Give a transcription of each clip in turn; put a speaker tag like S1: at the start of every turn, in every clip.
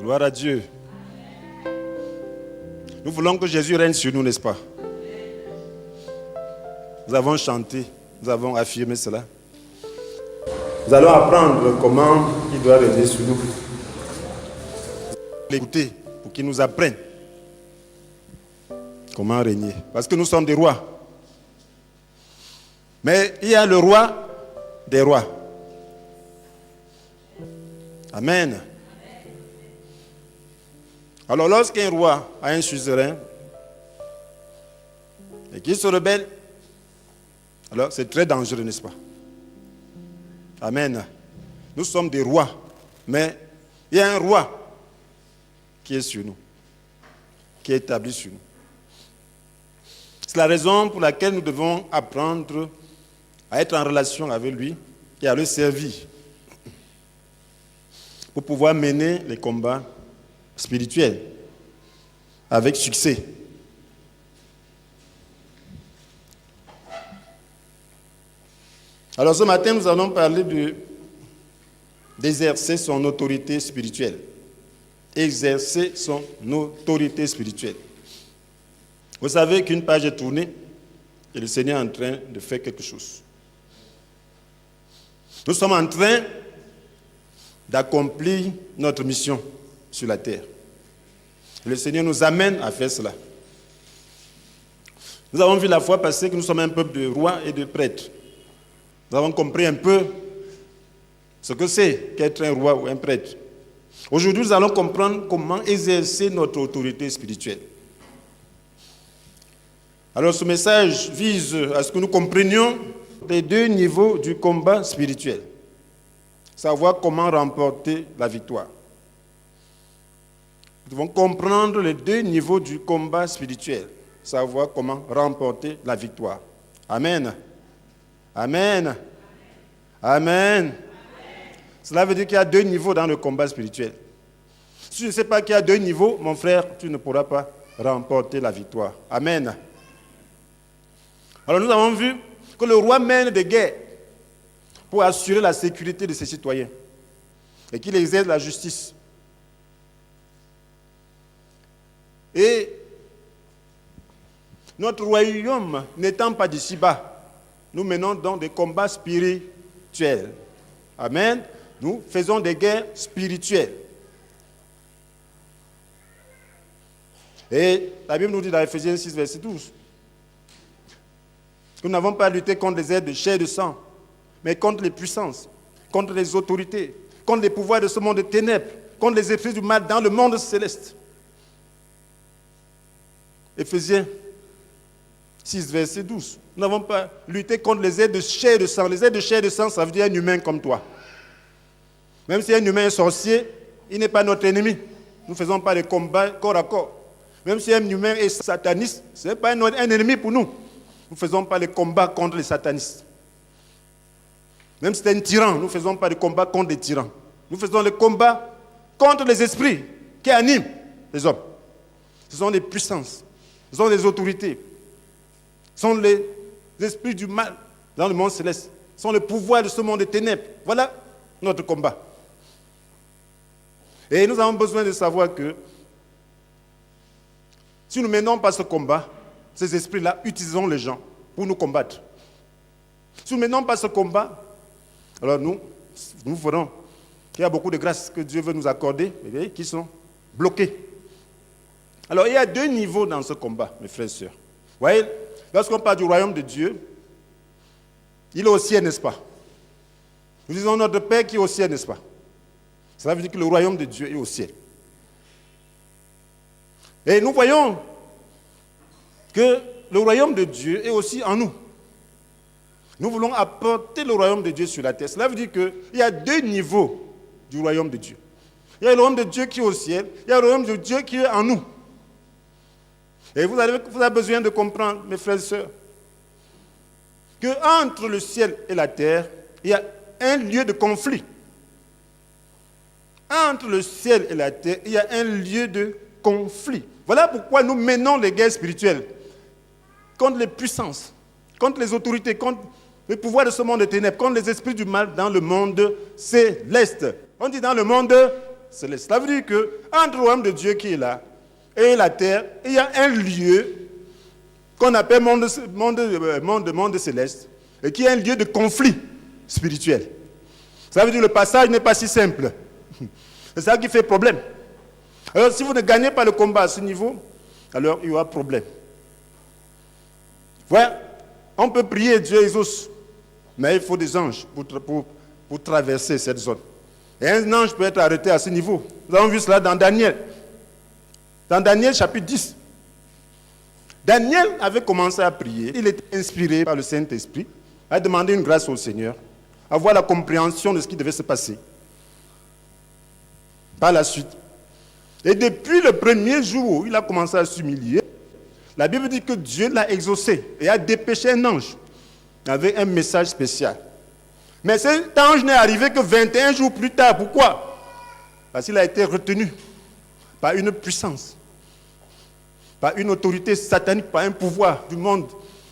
S1: Gloire à Dieu. Nous voulons que Jésus règne sur nous, n'est-ce pas? Nous avons chanté, nous avons affirmé cela. Nous allons apprendre comment il doit régner sur nous. L'écouter pour qu'il nous apprenne comment régner. Parce que nous sommes des rois. Mais il y a le roi des rois. Amen. Alors lorsqu'un roi a un suzerain et qu'il se rebelle, alors c'est très dangereux, n'est-ce pas? Amen. Nous sommes des rois, mais il y a un roi qui est sur nous, qui est établi sur nous. C'est la raison pour laquelle nous devons apprendre à être en relation avec lui et à le servir pour pouvoir mener les combats spirituels avec succès. Alors ce matin, nous allons parler d'exercer son autorité spirituelle. Exercer son autorité spirituelle. Vous savez qu'une page est tournée et le Seigneur est en train de faire quelque chose. Nous sommes en train d'accomplir notre mission sur la terre. Le Seigneur nous amène à faire cela. Nous avons vu la fois passée que nous sommes un peuple de rois et de prêtres. Nous avons compris un peu ce que c'est qu'être un roi ou un prêtre. Aujourd'hui, nous allons comprendre comment exercer notre autorité spirituelle. Alors, ce message vise à ce que nous comprenions les deux niveaux du combat spirituel. Savoir comment remporter la victoire. Nous devons comprendre les deux niveaux du combat spirituel. Savoir comment remporter la victoire. Amen. Amen. Amen. Cela veut dire qu'il y a deux niveaux dans le combat spirituel. Si tu ne sais pas qu'il y a deux niveaux, mon frère, tu ne pourras pas remporter la victoire. Amen. Alors nous avons vu que le roi mène des guerres pour assurer la sécurité de ses citoyens et qu'il exerce la justice. Et notre royaume n'étant pas d'ici-bas, nous menons donc des combats spirituels. Amen. Nous faisons des guerres spirituelles. Et la Bible nous dit dans Ephésiens 6, verset 12, que nous n'avons pas à lutter contre les êtres de chair et de sang, mais contre les puissances, contre les autorités, contre les pouvoirs de ce monde de ténèbres, contre les esprits du mal dans le monde céleste. Ephésiens 6, verset 12. Nous n'avons pas lutté contre les êtres de chair et de sang. Les êtres de chair et de sang, ça veut dire un humain comme toi. Même si un humain est sorcier, il n'est pas notre ennemi. Nous ne faisons pas de combat corps à corps. Même si un humain est sataniste, ce n'est pas un ennemi pour nous. Nous ne faisons pas les combats contre les satanistes. Même si c'est un tyran, nous ne faisons pas de combat contre les tyrans. Nous faisons les combats contre les esprits qui animent les hommes. Ce sont les puissances, ce sont les autorités, ce sont les esprits du mal dans le monde céleste, ce sont les pouvoirs de ce monde de ténèbres. Voilà notre combat. Et nous avons besoin de savoir que si nous ne menons pas ce combat, ces esprits-là utiliseront les gens pour nous combattre. Si nous ne menons pas ce combat, alors nous ferons. Il y a beaucoup de grâces que Dieu veut nous accorder, qui sont bloquées. Alors il y a deux niveaux dans ce combat, mes frères et sœurs. Vous voyez, lorsqu'on parle du royaume de Dieu, il est au ciel, n'est-ce pas? Nous disons notre Père qui est au ciel, n'est-ce pas? Cela veut dire que le royaume de Dieu est au ciel. Et nous voyons que le royaume de Dieu est aussi en nous. Nous voulons apporter le royaume de Dieu sur la terre. Cela veut dire qu'il y a deux niveaux du royaume de Dieu. Il y a le royaume de Dieu qui est au ciel, il y a le royaume de Dieu qui est en nous. Et vous avez besoin de comprendre, mes frères et sœurs, qu'entre le ciel et la terre, il y a un lieu de conflit. Entre le ciel et la terre, il y a un lieu de conflit. Voilà pourquoi nous menons les guerres spirituelles contre les puissances, contre les autorités, contre les pouvoirs de ce monde de ténèbres, contre les esprits du mal dans le monde céleste. On dit dans le monde céleste. Ça veut dire qu'entre le royaume de Dieu qui est là et la terre, il y a un lieu qu'on appelle monde céleste, et qui est un lieu de conflit spirituel. Ça veut dire que le passage n'est pas si simple. C'est ça qui fait problème. Alors si vous ne gagnez pas le combat à ce niveau, alors il y aura problème. Voilà, on peut prier Dieu exauce, mais il faut des anges pour traverser cette zone. Et un ange peut être arrêté à ce niveau. Nous avons vu cela dans Daniel. Dans Daniel chapitre 10. Daniel avait commencé à prier. Il était inspiré par le Saint-Esprit, a demandé une grâce au Seigneur, avoir la compréhension de ce qui devait se passer. Par la suite. Et depuis le premier jour où il a commencé à s'humilier, la Bible dit que Dieu l'a exaucé et a dépêché un ange avec un message spécial. Mais cet ange n'est arrivé que 21 jours plus tard. Pourquoi? Parce qu'il a été retenu par une puissance, par une autorité satanique, par un pouvoir du monde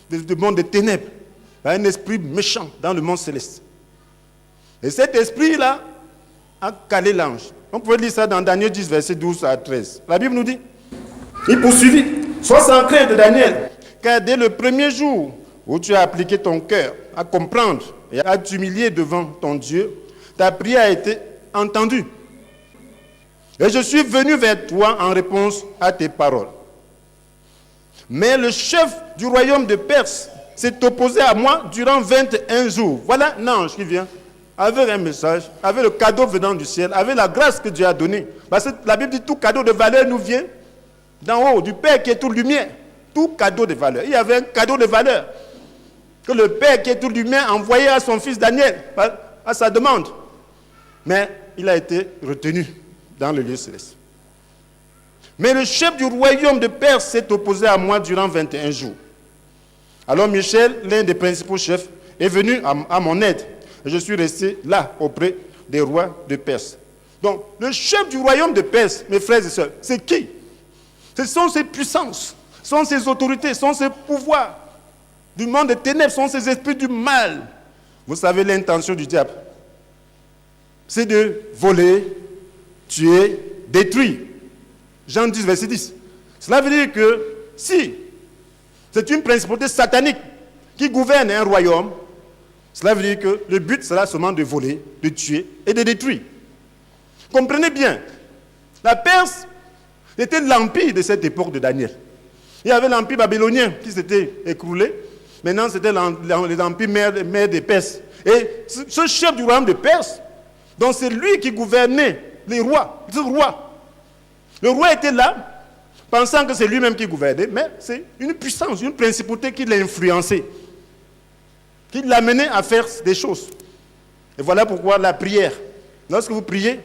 S1: des ténèbres, par un esprit méchant dans le monde céleste. Et cet esprit-là a calé l'ange. On peut lire ça dans Daniel 10, verset 12 à 13. La Bible nous dit, il poursuivit, sois sans crainte, Daniel, car dès le premier jour où tu as appliqué ton cœur à comprendre et à t'humilier devant ton Dieu, ta prière a été entendue. Et je suis venu vers toi en réponse à tes paroles. Mais le chef du royaume de Perse s'est opposé à moi durant 21 jours. Voilà un ange qui vient avec un message, avec le cadeau venant du ciel, avec la grâce que Dieu a donnée. Parce que la Bible dit tout cadeau de valeur nous vient d'en haut, du Père qui est toute lumière. Tout cadeau de valeur. Il y avait un cadeau de valeur que le Père qui est toute lumière envoyait à son fils Daniel, à sa demande. Mais il a été retenu dans le lieu céleste. Mais le chef du royaume de Perse s'est opposé à moi durant 21 jours. Alors Michel, l'un des principaux chefs, est venu à mon aide. Et je suis resté là, auprès des rois de Perse. Donc, le chef du royaume de Perse, mes frères et sœurs, c'est qui? Ce sont ces puissances, ce sont ces autorités, ce sont ces pouvoirs du monde des ténèbres, ce sont ces esprits du mal. Vous savez l'intention du diable. C'est de voler, tuer, détruire. Jean 10, verset 10. Cela veut dire que si c'est une principauté satanique qui gouverne un royaume, cela veut dire que le but sera seulement de voler, de tuer et de détruire. Comprenez bien, la Perse était l'empire de cette époque de Daniel. Il y avait l'empire babylonien qui s'était écroulé. Maintenant, c'était l'empire mère des Perses. Et ce chef du royaume de Perse, donc c'est lui qui gouvernait les rois. Le roi était là, pensant que c'est lui-même qui gouvernait, mais c'est une puissance, une principauté qui l'a influencé, qui l'a mené à faire des choses. Et voilà pourquoi la prière, lorsque vous priez,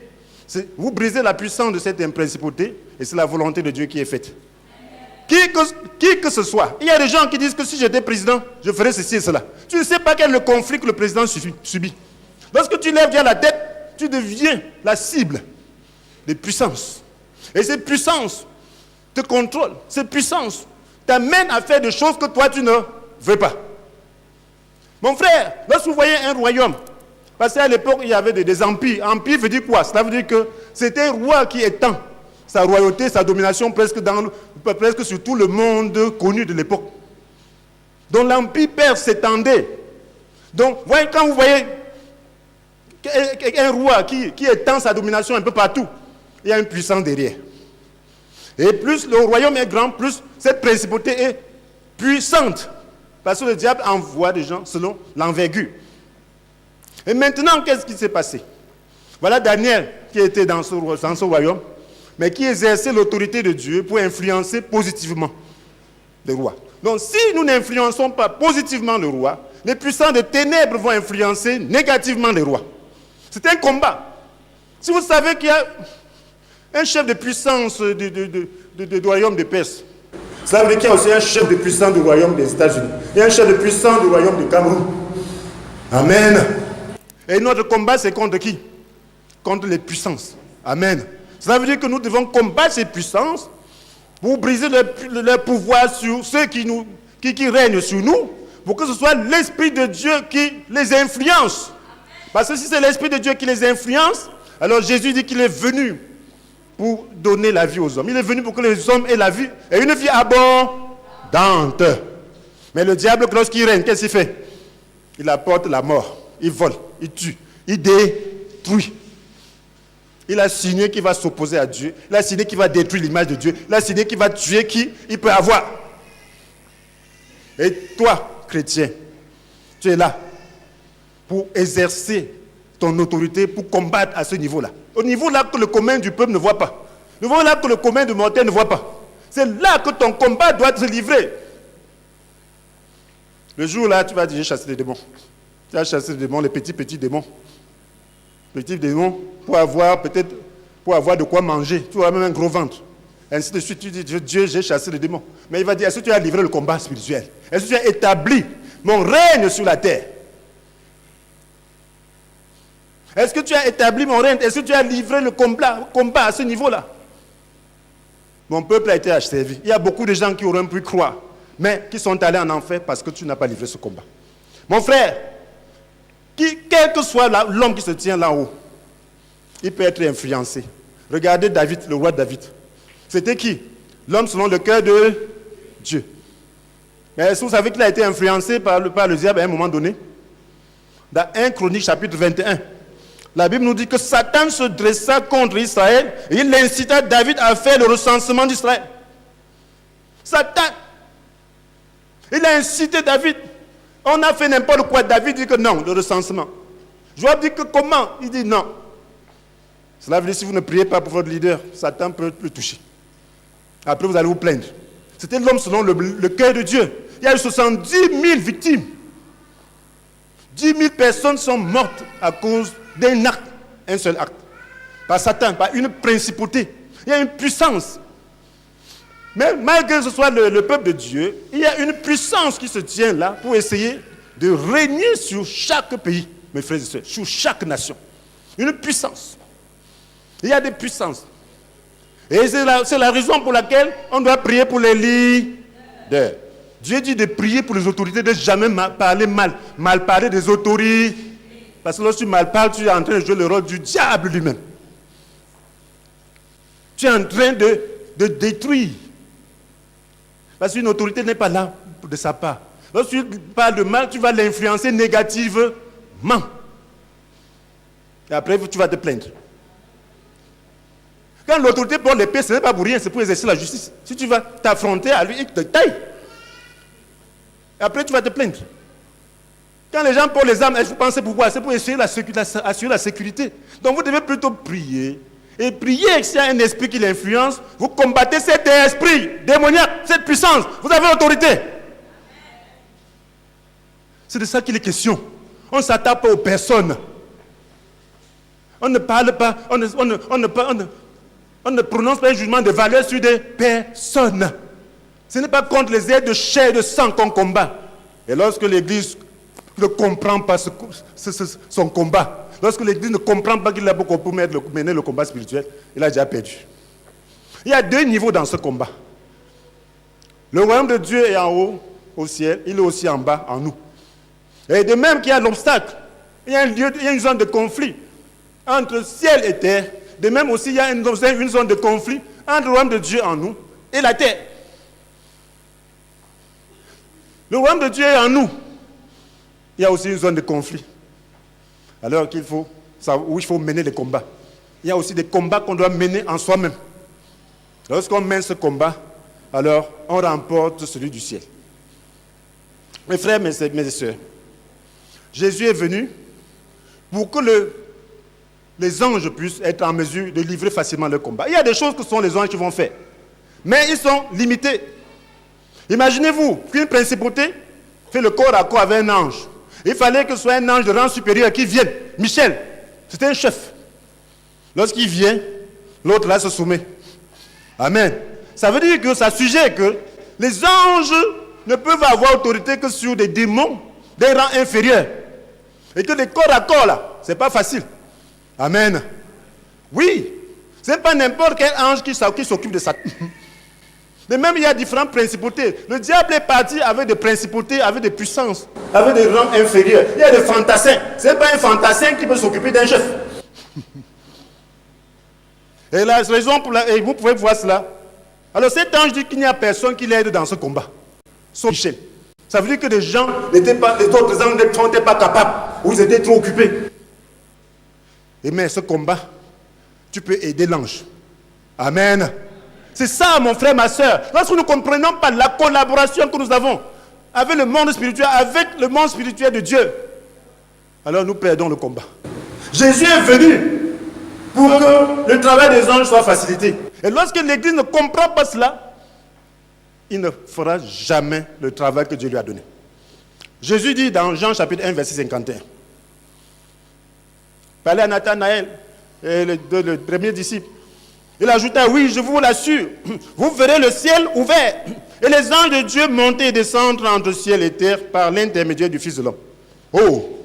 S1: vous brisez la puissance de cette principauté et c'est la volonté de Dieu qui est faite. Qui que ce soit. Il y a des gens qui disent que si j'étais président, je ferais ceci et cela. Tu ne sais pas quel est le conflit que le président subit. Lorsque tu lèves bien la tête, tu deviens la cible des puissances. Et ces puissances te contrôlent. Ces puissances t'amènent à faire des choses que toi tu ne veux pas. Mon frère, lorsque vous voyez un royaume, parce qu'à l'époque il y avait des empires. Empire veut dire quoi? Cela veut dire que c'était un roi qui étend sa royauté, sa domination presque sur tout le monde connu de l'époque. Donc l'empire perse s'étendait. Donc quand vous voyez un roi qui étend sa domination un peu partout, il y a une puissance derrière. Et plus le royaume est grand, plus cette principauté est puissante. Parce que le diable envoie des gens selon l'envergure. Et maintenant, qu'est-ce qui s'est passé? Voilà Daniel qui était dans ce royaume, mais qui exerçait l'autorité de Dieu pour influencer positivement le roi. Donc si nous n'influençons pas positivement le roi, les puissants des ténèbres vont influencer négativement le roi. C'est un combat. Si vous savez qu'il y a un chef de puissance du royaume de Perse, ça veut dire qu'il y a aussi un chef de puissance du royaume des États-Unis. Il y a un chef de puissance du royaume du Cameroun. Amen. Et notre combat, c'est contre qui? Contre les puissances. Amen. Ça veut dire que nous devons combattre ces puissances pour briser leur pouvoir sur ceux qui règnent sur nous, pour que ce soit l'Esprit de Dieu qui les influence. Parce que si c'est l'Esprit de Dieu qui les influence, Alors Jésus dit qu'il est venu pour donner la vie aux hommes. Il est venu pour que les hommes aient la vie, et une vie abondante. Mais le diable, lorsqu'il règne, qu'est-ce qu'il fait? Il apporte la mort, il vole, il tue, il détruit. Il a signé qu'il va s'opposer à Dieu. Il a signé qu'il va détruire l'image de Dieu. Il a signé qu'il va tuer qui il peut avoir. Et toi, chrétien, tu es là pour exercer ton autorité, pour combattre à ce niveau-là. Au niveau là que le commun du peuple ne voit pas. Au niveau là que le commun du mortel ne voit pas. C'est là que ton combat doit se livrer. Le jour là, tu vas dire, j'ai chassé les démons. Tu vas chasser les démons, les petits démons. Petits démons, pour avoir de quoi manger. Tu auras même un gros ventre. Ainsi de suite, tu dis, Dieu, j'ai chassé les démons. Mais il va dire, est-ce que tu as livré le combat spirituel? Est-ce que tu as établi mon règne sur la terre? Est-ce que tu as établi mon règne? Est-ce que tu as livré le combat à ce niveau-là? Mon peuple a été asservi. Il y a beaucoup de gens qui auraient pu croire, mais qui sont allés en enfer parce que tu n'as pas livré ce combat. Mon frère, quel que soit l'homme qui se tient là-haut, il peut être influencé. Regardez David, le roi David. C'était qui? L'homme selon le cœur de Dieu. Mais est-ce que vous savez qu'il a été influencé par le diable à un moment donné? Dans 1 Chronique chapitre 21, la Bible nous dit que Satan se dressa contre Israël et il incita David à faire le recensement d'Israël. Satan, il a incité David. On a fait n'importe quoi. David dit que non, le recensement. Joab dit que comment? Il dit non. Cela veut dire que si vous ne priez pas pour votre leader, Satan peut le toucher. Après, vous allez vous plaindre. C'était l'homme selon le cœur de Dieu. Il y a eu 70 000 victimes. 10 000 personnes sont mortes à cause d'un acte, un seul acte. Par Satan, par une principauté. Il y a une puissance. Mais malgré que ce soit le peuple de Dieu, il y a une puissance qui se tient là pour essayer de régner sur chaque pays, mes frères et sœurs, sur chaque nation. Une puissance. Il y a des puissances. Et c'est la raison pour laquelle on doit prier pour les leaders. Dieu dit de prier pour les autorités, de jamais parler mal parler des autorités. Parce que lorsque tu mal parles, tu es en train de jouer le rôle du diable lui-même. Tu es en train de détruire. Parce qu'une autorité n'est pas là de sa part. Lorsque tu parles de mal, tu vas l'influencer négativement. Et après, tu vas te plaindre. Quand l'autorité porte l'épée, ce n'est pas pour rien, c'est pour exercer la justice. Si tu vas t'affronter à lui, il te taille. Et après, tu vas te plaindre. Quand les gens portent les armes, vous pensez pourquoi? C'est pour assurer la sécurité. Donc vous devez plutôt prier. Et prier, s'il y a un esprit qui l'influence, vous combattez cet esprit démoniaque, cette puissance. Vous avez l'autorité. C'est de ça qu'il est question. On ne s'attaque pas aux personnes. On ne parle pas, on ne prononce pas un jugement de valeur sur des personnes. Ce n'est pas contre les êtres de chair et de sang qu'on combat. Et lorsque l'Église ne comprend pas son combat, lorsque l'Église ne comprend pas qu'il a beaucoup pour mener le combat spirituel, il a déjà perdu. Il y a deux niveaux dans ce combat. Le royaume de Dieu est en haut, au ciel, il est aussi en bas, en nous. Et de même qu'il y a l'obstacle, il y a une zone de conflit entre ciel et terre. De même aussi, il y a une zone de conflit entre le royaume de Dieu en nous et la terre. Le royaume de Dieu est en nous. Il y a aussi une zone de conflit. Alors où il faut mener les combats. Il y a aussi des combats qu'on doit mener en soi-même. Lorsqu'on mène ce combat, alors on remporte celui du ciel. Mes frères, mes sœurs, Jésus est venu pour que les anges puissent être en mesure de livrer facilement le combat. Il y a des choses que sont les anges qui vont faire. Mais ils sont limités. Imaginez-vous qu'une principauté fait le corps à corps avec un ange. Il fallait que ce soit un ange de rang supérieur qui vienne. Michel, c'était un chef. Lorsqu'il vient, l'autre là se soumet. Amen. Ça veut dire que ça suggère que les anges ne peuvent avoir autorité que sur des démons d'un rang inférieur. Et que les corps à corps là, c'est pas facile. Amen. Oui, ce n'est pas n'importe quel ange qui s'occupe de ça. De même, il y a différentes principautés. Le diable est parti avec des principautés, avec des puissances, avec des rangs inférieurs. Il y a des fantassins. Ce n'est pas un fantassin qui peut s'occuper d'un chef. Et la raison pour laquelle, et vous pouvez voir cela. Alors cet ange dit qu'il n'y a personne qui l'aide dans ce combat. Sauf Michel. Ça veut dire que les gens n'étaient pas, les autres anges n'étaient pas capables, ou ils étaient trop occupés. Et mais ce combat, tu peux aider l'ange. Amen. C'est ça, mon frère, ma soeur. Lorsque nous ne comprenons pas la collaboration que nous avons avec le monde spirituel de Dieu, alors nous perdons le combat. Jésus est venu pour que le travail des anges soit facilité. Et lorsque l'Église ne comprend pas cela, il ne fera jamais le travail que Dieu lui a donné. Jésus dit dans Jean chapitre 1, verset 51. Parlait à Nathanaël, le premier disciple. Il ajouta, oui, je vous l'assure, vous verrez le ciel ouvert et les anges de Dieu monter et descendre entre ciel et terre par l'intermédiaire du Fils de l'homme. Oh,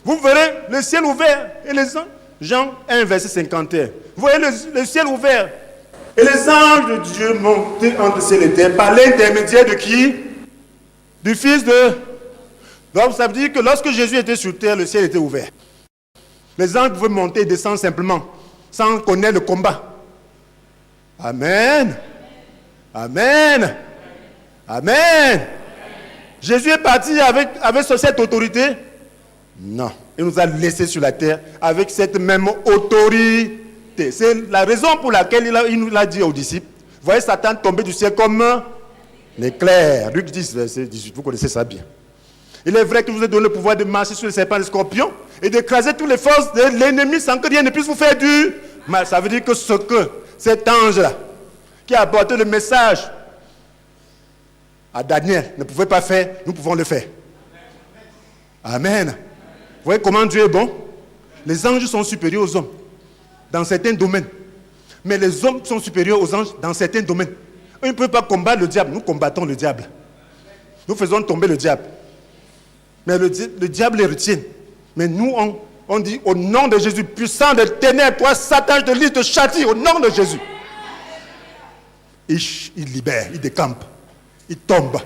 S1: vous verrez le ciel ouvert et les anges. Jean 1, verset 51. Vous voyez le ciel ouvert et les anges de Dieu monter entre ciel et terre par l'intermédiaire de qui? Du Fils de... Donc ça veut dire que lorsque Jésus était sur terre, le ciel était ouvert. Les anges pouvaient monter et descendre simplement, sans connaître le combat. Amen. Amen. Amen. Jésus est parti avec cette autorité? Non. Il nous a laissés sur la terre avec cette même autorité. C'est la raison pour laquelle il nous l'a dit aux disciples. Vous voyez Satan tomber du ciel comme l'éclair. Luc 10, verset 18. Vous connaissez ça bien. Il est vrai que je vous ai donné le pouvoir de marcher sur les serpents et les scorpions et d'écraser toutes les forces de l'ennemi sans que rien ne puisse vous faire du mal. Ça veut dire que ce que cet ange-là, qui a apporté le message à Daniel, ne pouvait pas faire, nous pouvons le faire. Amen. Vous voyez comment Dieu est bon? Les anges sont supérieurs aux hommes dans certains domaines. Mais les hommes sont supérieurs aux anges dans certains domaines. Eux ne peuvent pas combattre le diable. Nous combattons le diable. Nous faisons tomber le diable. Mais le diable les retient. Mais nous, on dit au nom de Jésus, puissant de ténèbres, toi, Satan, je te lis, te châtie au nom de Jésus. Il libère, il décampe, il tombe.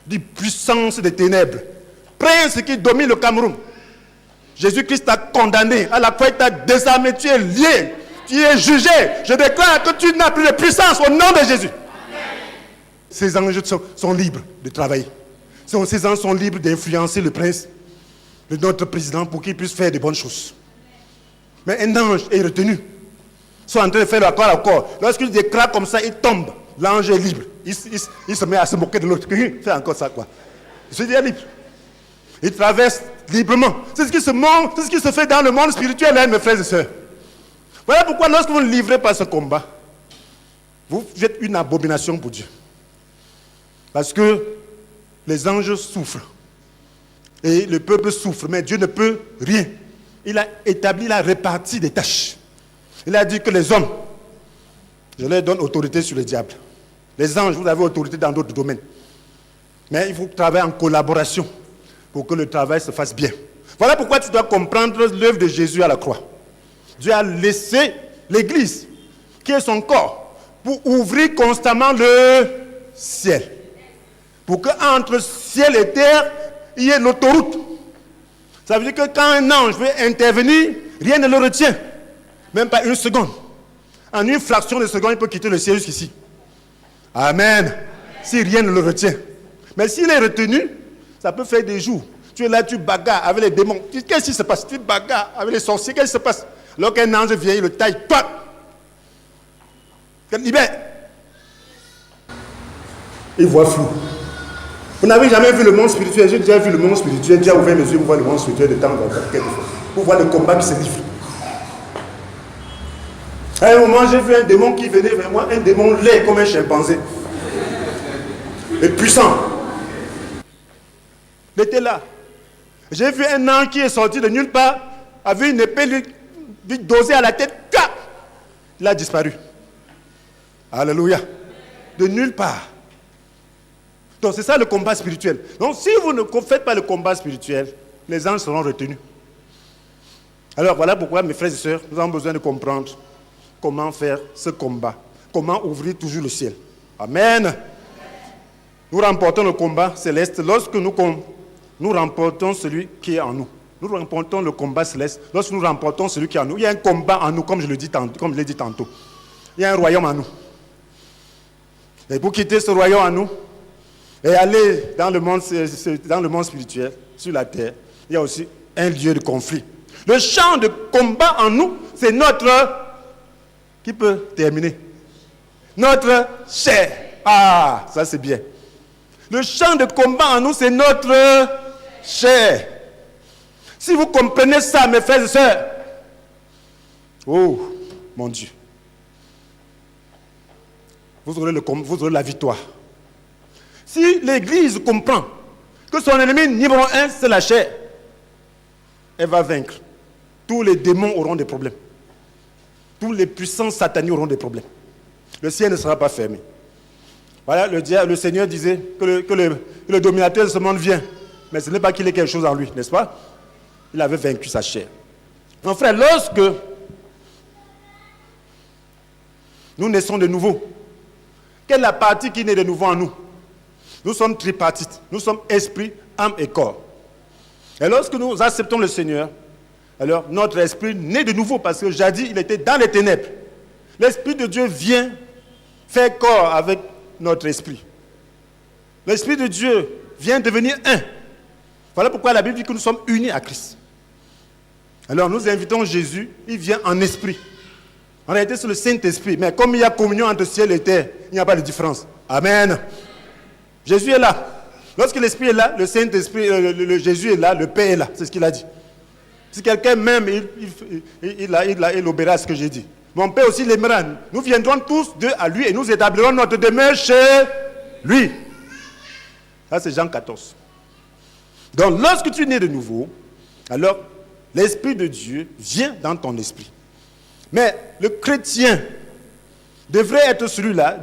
S1: Il dit puissance des ténèbres. Prince qui domine le Cameroun. Jésus-Christ t'a condamné. À la croix, il t'a désarmé. Tu es lié. Tu es jugé. Je déclare que tu n'as plus de puissance au nom de Jésus. Ces anges sont libres de travailler. Ces anges sont libres d'influencer le prince, notre président, pour qu'il puisse faire de bonnes choses. Mais un ange est retenu. Ils sont en train de faire le corps à corps. Lorsqu'il déclare comme ça, il tombe. L'ange est libre. Il se met à se moquer de l'autre. Fait encore ça, quoi. Je dis libre. Il traverse librement. C'est ce qui se fait dans le monde spirituel, hein, mes frères et sœurs. Voilà pourquoi lorsque vous ne livrez pas ce combat, vous êtes une abomination pour Dieu. Parce que les anges souffrent. Et le peuple souffre, mais Dieu ne peut rien. Il a établi, il a réparti des tâches. Il a dit que les hommes, je leur donne autorité sur le diable. Les anges, vous avez autorité dans d'autres domaines. Mais il faut travailler en collaboration pour que le travail se fasse bien. Voilà pourquoi tu dois comprendre l'œuvre de Jésus à la croix. Dieu a laissé l'Église, qui est son corps, pour ouvrir constamment le ciel. Pour qu'entre ciel et terre, il y ait l'autoroute. Ça veut dire que quand un ange veut intervenir, rien ne le retient. Même pas une seconde. En une fraction de seconde, il peut quitter le ciel jusqu'ici. Amen. Si rien ne le retient. Mais s'il est retenu, ça peut faire des jours. Tu es là, tu bagarres avec les démons. Qu'est-ce qui se passe? Tu bagarres avec les sorciers. Qu'est-ce qui se passe? Alors qu'un ange vient, il le taille. Il libère. Il voit flou. Vous n'avez jamais vu le monde spirituel. J'ai déjà vu le monde spirituel. J'ai déjà ouvert mes yeux pour voir le monde spirituel de temps en temps. Pour voir le combat qui se livre. À un moment, j'ai vu un démon qui venait vers moi. Un démon laid comme un chimpanzé. Et puissant. Il était là. J'ai vu un ange qui est sorti de nulle part, avec une épée lui dosée à la tête. Il a disparu. Alléluia. De nulle part. Donc c'est ça le combat spirituel. Donc si vous ne faites pas le combat spirituel, les anges seront retenus. Alors voilà pourquoi, mes frères et sœurs, nous avons besoin de comprendre comment faire ce combat. Comment ouvrir toujours le ciel. Amen. Nous remportons le combat céleste lorsque nous remportons celui qui est en nous. Nous remportons le combat céleste lorsque nous remportons celui qui est en nous. Il y a un combat en nous, comme je l'ai dit tantôt. il y a un royaume en nous. Et pour quitter ce royaume en nous et aller dans le monde spirituel, sur la terre, il y a aussi un lieu de conflit. Le champ de combat en nous, c'est notre... Qui peut terminer? Notre chair. Ah, ça c'est bien. Le champ de combat en nous, c'est notre chair. Si vous comprenez ça, mes frères et sœurs, oh, mon Dieu, vous aurez la victoire. Si l'Église comprend que son ennemi numéro 1, c'est la chair, elle va vaincre. Tous les démons auront des problèmes. Tous les puissances sataniques auront des problèmes. Le ciel ne sera pas fermé. Voilà, le Seigneur disait que le dominateur de ce monde vient. Mais ce n'est pas qu'il ait quelque chose en lui, n'est-ce pas? Il avait vaincu sa chair. Mon frère, lorsque nous naissons de nouveau, quelle est la partie qui naît de nouveau en nous? Nous sommes tripartites. Nous sommes esprit, âme et corps. Et lorsque nous acceptons le Seigneur, alors notre esprit naît de nouveau parce que jadis, il était dans les ténèbres. L'Esprit de Dieu vient faire corps avec notre esprit. L'Esprit de Dieu vient devenir un. Voilà pourquoi la Bible dit que nous sommes unis à Christ. Alors nous invitons Jésus, il vient en esprit. En réalité, c'est le Saint-Esprit. Mais comme il y a communion entre ciel et terre, il n'y a pas de différence. Amen. Jésus est là. Lorsque l'Esprit est là, le Saint-Esprit, Jésus est là, le Père est là. C'est ce qu'il a dit. Si quelqu'un m'aime, il obéira à ce que j'ai dit. Mon Père aussi l'aimera. Nous viendrons tous deux à lui et nous établirons notre demeure chez lui. Ça, c'est Jean 14. Donc, lorsque tu nais de nouveau, alors l'Esprit de Dieu vient dans ton esprit. Mais le chrétien devrait être celui-là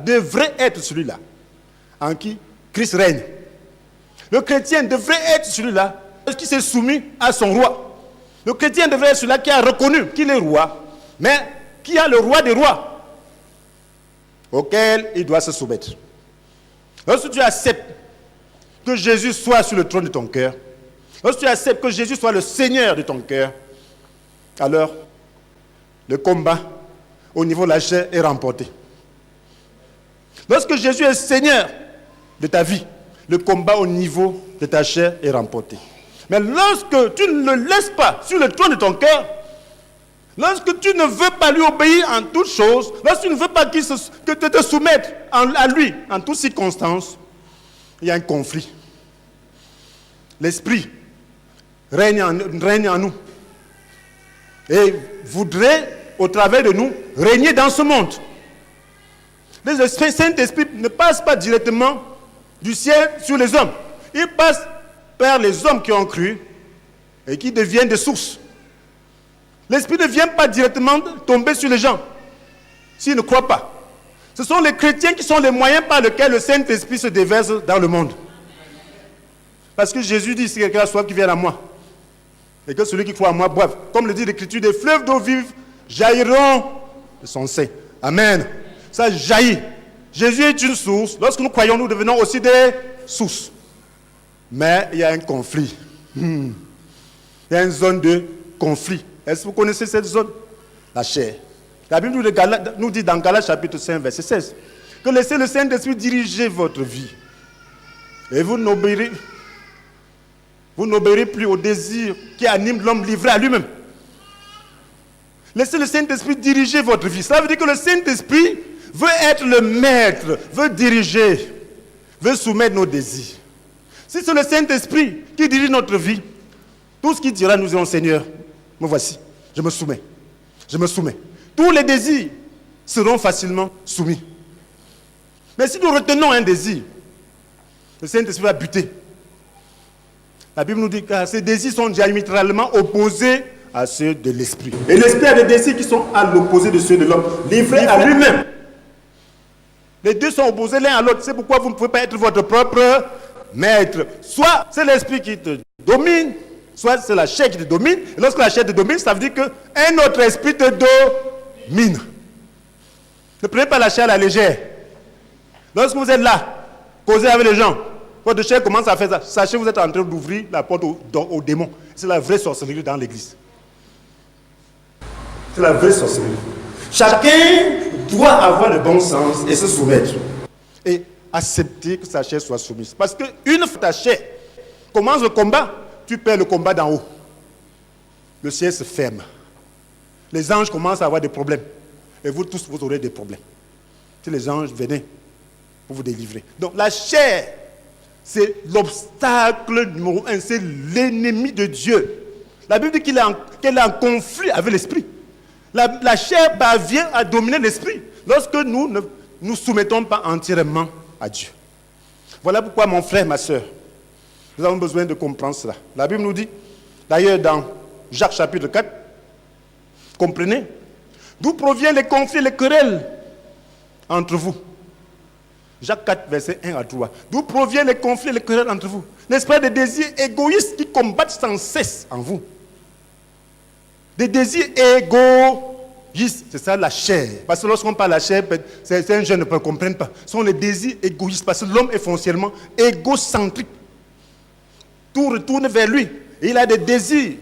S1: en qui Christ règne. Le chrétien devrait être celui-là qui s'est soumis à son roi. Le chrétien devrait être celui-là qui a reconnu qu'il est roi, mais qui a le roi des rois, auquel il doit se soumettre. Lorsque tu acceptes que Jésus soit sur le trône de ton cœur, lorsque tu acceptes que Jésus soit le Seigneur de ton cœur, alors le combat au niveau de la chair est remporté. Lorsque Jésus est Seigneur de ta vie, le combat au niveau de ta chair est remporté. Mais lorsque tu ne le laisses pas sur le trône de ton cœur, lorsque tu ne veux pas lui obéir en toutes choses, lorsque tu ne veux pas que tu te soumette à lui en toutes circonstances, il y a un conflit. L'Esprit règne en nous et voudrait, au travers de nous, régner dans ce monde. Le Saint-Esprit ne passe pas directement du ciel sur les hommes. Il passe par les hommes qui ont cru et qui deviennent des sources. L'Esprit ne vient pas directement tomber sur les gens s'ils ne croient pas. Ce sont les chrétiens qui sont les moyens par lesquels le Saint-Esprit se déverse dans le monde. Parce que Jésus dit, si quelqu'un a soif, qui vienne à moi. Et que celui qui croit à moi boive. Comme le dit l'Écriture, des fleuves d'eau vive jailliront de son sein. Amen. Ça jaillit. Jésus est une source. Lorsque nous croyons, nous devenons aussi des sources. Mais il y a un conflit. Il y a une zone de conflit. Est-ce que vous connaissez cette zone? La chair. La Bible nous dit dans Galates chapitre 5, verset 16, que laissez le Saint-Esprit diriger votre vie. Et vous n'obéirez plus au désir qui anime l'homme livré à lui-même. Laissez le Saint-Esprit diriger votre vie. Ça veut dire que le Saint-Esprit veut être le maître, veut diriger, veut soumettre nos désirs. Si c'est le Saint-Esprit qui dirige notre vie, tout ce qu'il dira, nous dirons, Seigneur, me voici, je me soumets. Je me soumets. Tous les désirs seront facilement soumis. Mais si nous retenons un désir, le Saint-Esprit va buter. La Bible nous dit que ces désirs sont diamétralement opposés à ceux de l'esprit. Et l'esprit a des désirs qui sont à l'opposé de ceux de l'homme, livrés à lui-même. Les deux sont opposés l'un à l'autre. C'est pourquoi vous ne pouvez pas être votre propre maître. Soit c'est l'esprit qui te domine, soit c'est la chair qui te domine. Et lorsque la chair te domine, ça veut dire qu'un autre esprit te domine. Ne prenez pas la chair à la légère. Lorsque vous êtes là, causez avec les gens, votre chair commence à faire ça. Sachez que vous êtes en train d'ouvrir la porte aux démons. C'est la vraie sorcellerie dans l'église. C'est la vraie sorcellerie. Chacun doit avoir le bon sens et se soumettre. Et accepter que sa chair soit soumise. Parce qu'une fois ta chair commence le combat, tu perds le combat d'en haut. Le ciel se ferme. Les anges commencent à avoir des problèmes. Et vous tous, vous aurez des problèmes. Si les anges venaient pour vous délivrer. Donc la chair, c'est l'obstacle numéro 1. C'est l'ennemi de Dieu. La Bible dit qu'elle est en conflit avec l'esprit. La chair parvient à dominer l'esprit lorsque nous ne nous soumettons pas entièrement à Dieu. Voilà pourquoi, mon frère, ma soeur, nous avons besoin de comprendre cela. La Bible nous dit, d'ailleurs dans Jacques chapitre 4, comprenez, d'où proviennent les conflits et les querelles entre vous. Jacques 4, versets 1 à 3. D'où proviennent les conflits et les querelles entre vous? N'est-ce pas des désirs égoïstes qui combattent sans cesse en vous? Des désirs égoïstes, c'est ça la chair. Parce que lorsqu'on parle de la chair, certains jeunes ne comprennent pas. Ce sont les désirs égoïstes, parce que l'homme est foncièrement égocentrique. Tout retourne vers lui. Et il a des désirs.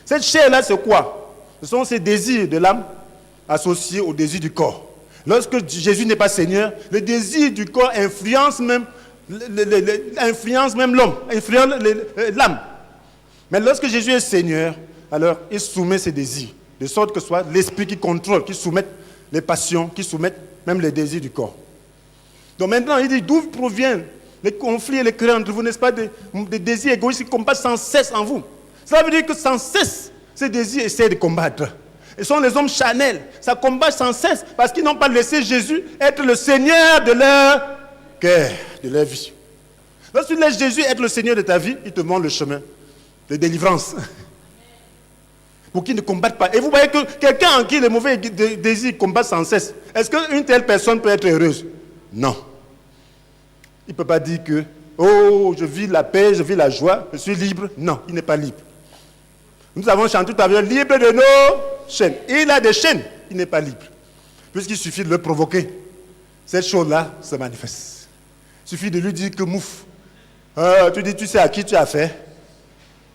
S1: Cette chair-là, c'est quoi? Ce sont ces désirs de l'âme associés aux désirs du corps. Lorsque Jésus n'est pas Seigneur, le désir du corps influence même l'homme, influence l'âme. Mais lorsque Jésus est Seigneur, alors il soumet ses désirs, de sorte que ce soit l'esprit qui contrôle, qui soumette les passions, qui soumette même les désirs du corps. Donc maintenant, il dit d'où proviennent les conflits et les querelles entre vous, n'est-ce pas, des désirs égoïstes qui combattent sans cesse en vous. Cela veut dire que sans cesse, ces désirs essaient de combattre. Ils sont les hommes charnels. Ça combat sans cesse parce qu'ils n'ont pas laissé Jésus être le Seigneur de leur cœur, de leur vie. Lorsque tu laisses Jésus être le Seigneur de ta vie, il te montre le chemin de délivrance. Pour qu'ils ne combattent pas. Et vous voyez que quelqu'un en qui les mauvais désirs combattent sans cesse, est-ce qu'une telle personne peut être heureuse? Non. Il ne peut pas dire que, oh, je vis la paix, je vis la joie, je suis libre. Non, il n'est pas libre. Nous avons chanté tout à l'heure, libre de nos chaînes. Il a des chaînes, il n'est pas libre. Puisqu'il suffit de le provoquer, cette chose-là se manifeste. Il suffit de lui dire que mouf. Tu dis, tu sais à qui tu as affaire?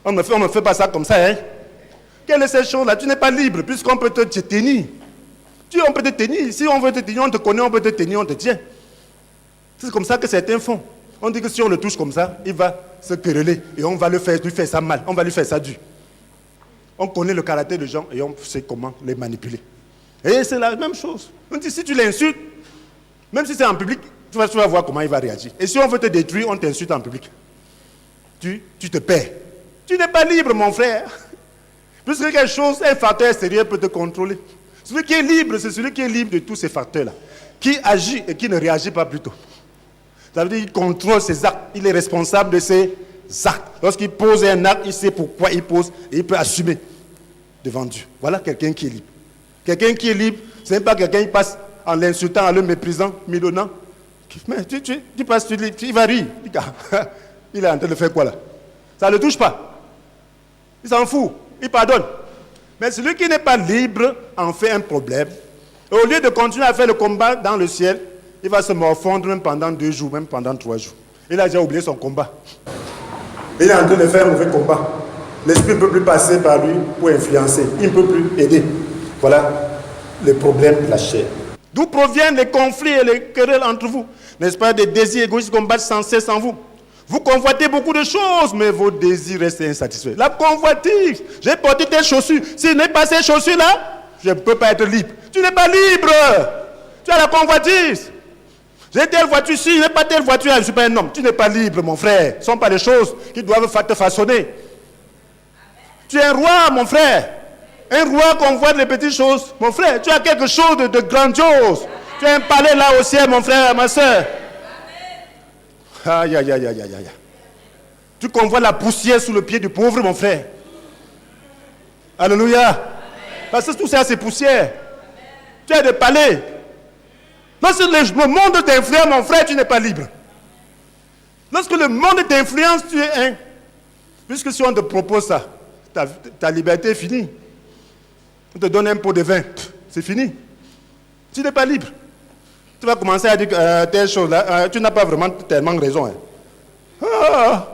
S1: On ne fait pas ça comme ça, hein? Quelle est cette chose-là? Tu n'es pas libre, puisqu'on peut te tenir. On peut te tenir. Si on veut te tenir, on te connaît, on peut te tenir, on te tient. C'est comme ça que certains font. On dit que si on le touche comme ça, il va se quereller et on va lui faire ça mal, on va lui faire ça dur. On connaît le caractère des gens et on sait comment les manipuler. Et c'est la même chose. On dit, si tu l'insultes, même si c'est en public, tu vas voir comment il va réagir. Et si on veut te détruire, on t'insulte en public. Tu te perds. Tu n'es pas libre, mon frère. Puisque quelque chose, un facteur extérieur peut te contrôler. Celui qui est libre, c'est celui qui est libre de tous ces facteurs-là. Qui agit et qui ne réagit pas plutôt. Ça veut dire qu'il contrôle ses actes. Il est responsable de ses actes. Lorsqu'il pose un acte, il sait pourquoi il pose et il peut assumer devant Dieu. Voilà quelqu'un qui est libre. Quelqu'un qui est libre, ce n'est pas quelqu'un qui passe en l'insultant, en le méprisant, midonnant. Mais tu passes, il va rire. Il est en train de faire quoi là? Ça ne le touche pas. Il s'en fout. Il pardonne. Mais celui qui n'est pas libre en fait un problème. Et au lieu de continuer à faire le combat dans le ciel, il va se morfondre même pendant 2 jours, même pendant 3 jours. Il a déjà oublié son combat. Il est en train de faire un mauvais combat. L'esprit ne peut plus passer par lui pour influencer. Il ne peut plus aider. Voilà le problème de la chair. D'où proviennent les conflits et les querelles entre vous? N'est-ce pas des désirs égoïstes qui combattent sans cesse en vous? Vous convoitez beaucoup de choses, mais vos désirs restent insatisfaits. La convoitise. J'ai porté telle chaussure. Si je n'ai pas ces chaussures-là, je ne peux pas être libre. Tu n'es pas libre. Tu as la convoitise. J'ai telle voiture, si je n'ai pas telle voiture, je ne suis pas un homme. Tu n'es pas libre, mon frère. Ce ne sont pas des choses qui doivent te façonner. Tu es un roi, mon frère. Un roi convoite les petites choses. Mon frère, tu as quelque chose de grandiose. Tu as un palais là au ciel, mon frère, ma soeur. Aïe, aïe, aïe, aïe, aïe, aïe. Tu convoites la poussière sous le pied du pauvre, mon frère. Alléluia. Parce que tout ça, c'est poussière. Tu as des palais. Lorsque le monde t'influence, mon frère, tu n'es pas libre. Lorsque le monde t'influence, tu es un. Puisque si on te propose ça, ta liberté est finie. On te donne un pot de vin, c'est fini. Tu n'es pas libre. Tu vas commencer à dire telle chose là, tu n'as pas vraiment tellement raison. Hein.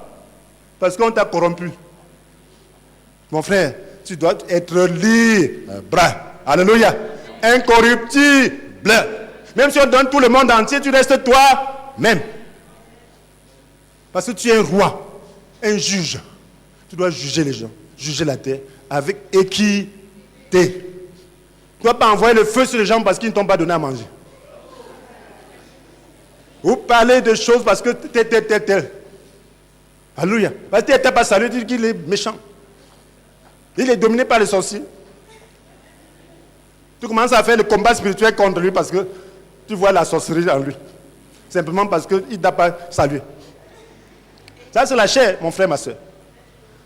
S1: Parce qu'on t'a corrompu. Mon frère, tu dois être libre. Alléluia. incorruptible. Même si on donne tout le monde entier, tu restes toi-même. Parce que tu es un roi, un juge. Tu dois juger les gens, juger la terre avec équité. Tu ne dois pas envoyer le feu sur les gens parce qu'ils ne t'ont pas donné à manger. Ou parler de choses parce que tel. Alléluia. Parce que tu n'es pas salué, tu dis qu'il est méchant. Il est dominé par les sorciers. Tu commences à faire le combat spirituel contre lui parce que tu vois la sorcellerie en lui. Simplement parce qu'il ne t'a pas salué. Ça, c'est la chair, mon frère, ma soeur.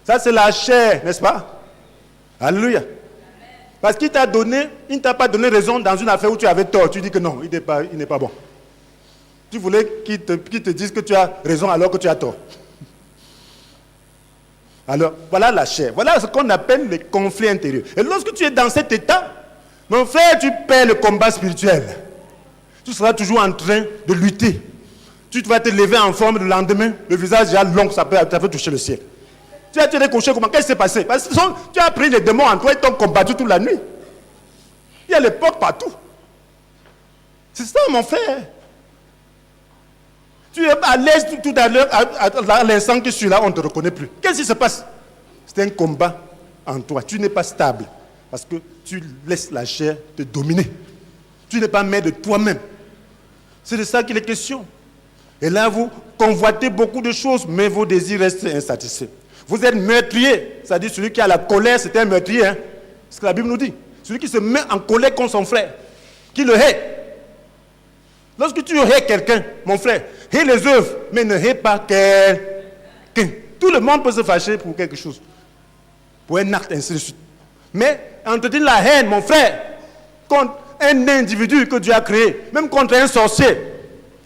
S1: Ça, c'est la chair, n'est-ce pas? Alléluia. Parce qu'il t'a donné, il ne t'a pas donné raison dans une affaire où tu avais tort. Tu dis que non, il n'est pas bon. Tu voulais qu'il te dise que tu as raison alors que tu as tort. Alors, voilà la chair. Voilà ce qu'on appelle les conflits intérieurs. Et lorsque tu es dans cet état, mon frère, tu perds le combat spirituel. Tu seras toujours en train de lutter. Tu vas te lever en forme le lendemain, le visage déjà long, ça peut toucher le ciel. Tu as été couché comment? Qu'est-ce qui s'est passé? Parce que tu as pris les démons en toi et t'ont combattu toute la nuit. Il y a les portes partout. C'est ça, mon frère. Tu es à l'aise tout à l'heure, à l'instant que je suis là, on ne te reconnaît plus. Qu'est-ce qui se passe? C'est un combat en toi. Tu n'es pas stable parce que tu laisses la chair te dominer. Tu n'es pas maître de toi-même. C'est de ça qu'il est question. Et là, vous convoitez beaucoup de choses, mais vos désirs restent insatisfaits. Vous êtes meurtrier. C'est-à-dire celui qui a la colère, c'est un meurtrier. Hein? C'est ce que la Bible nous dit. Celui qui se met en colère contre son frère, qui le hait. Lorsque tu hais quelqu'un, mon frère, hais les œuvres, mais ne hais pas quelqu'un. Tout le monde peut se fâcher pour quelque chose. Pour un acte, ainsi de suite. Mais entretenir la haine, mon frère, contre un individu que Dieu a créé, même contre un sorcier,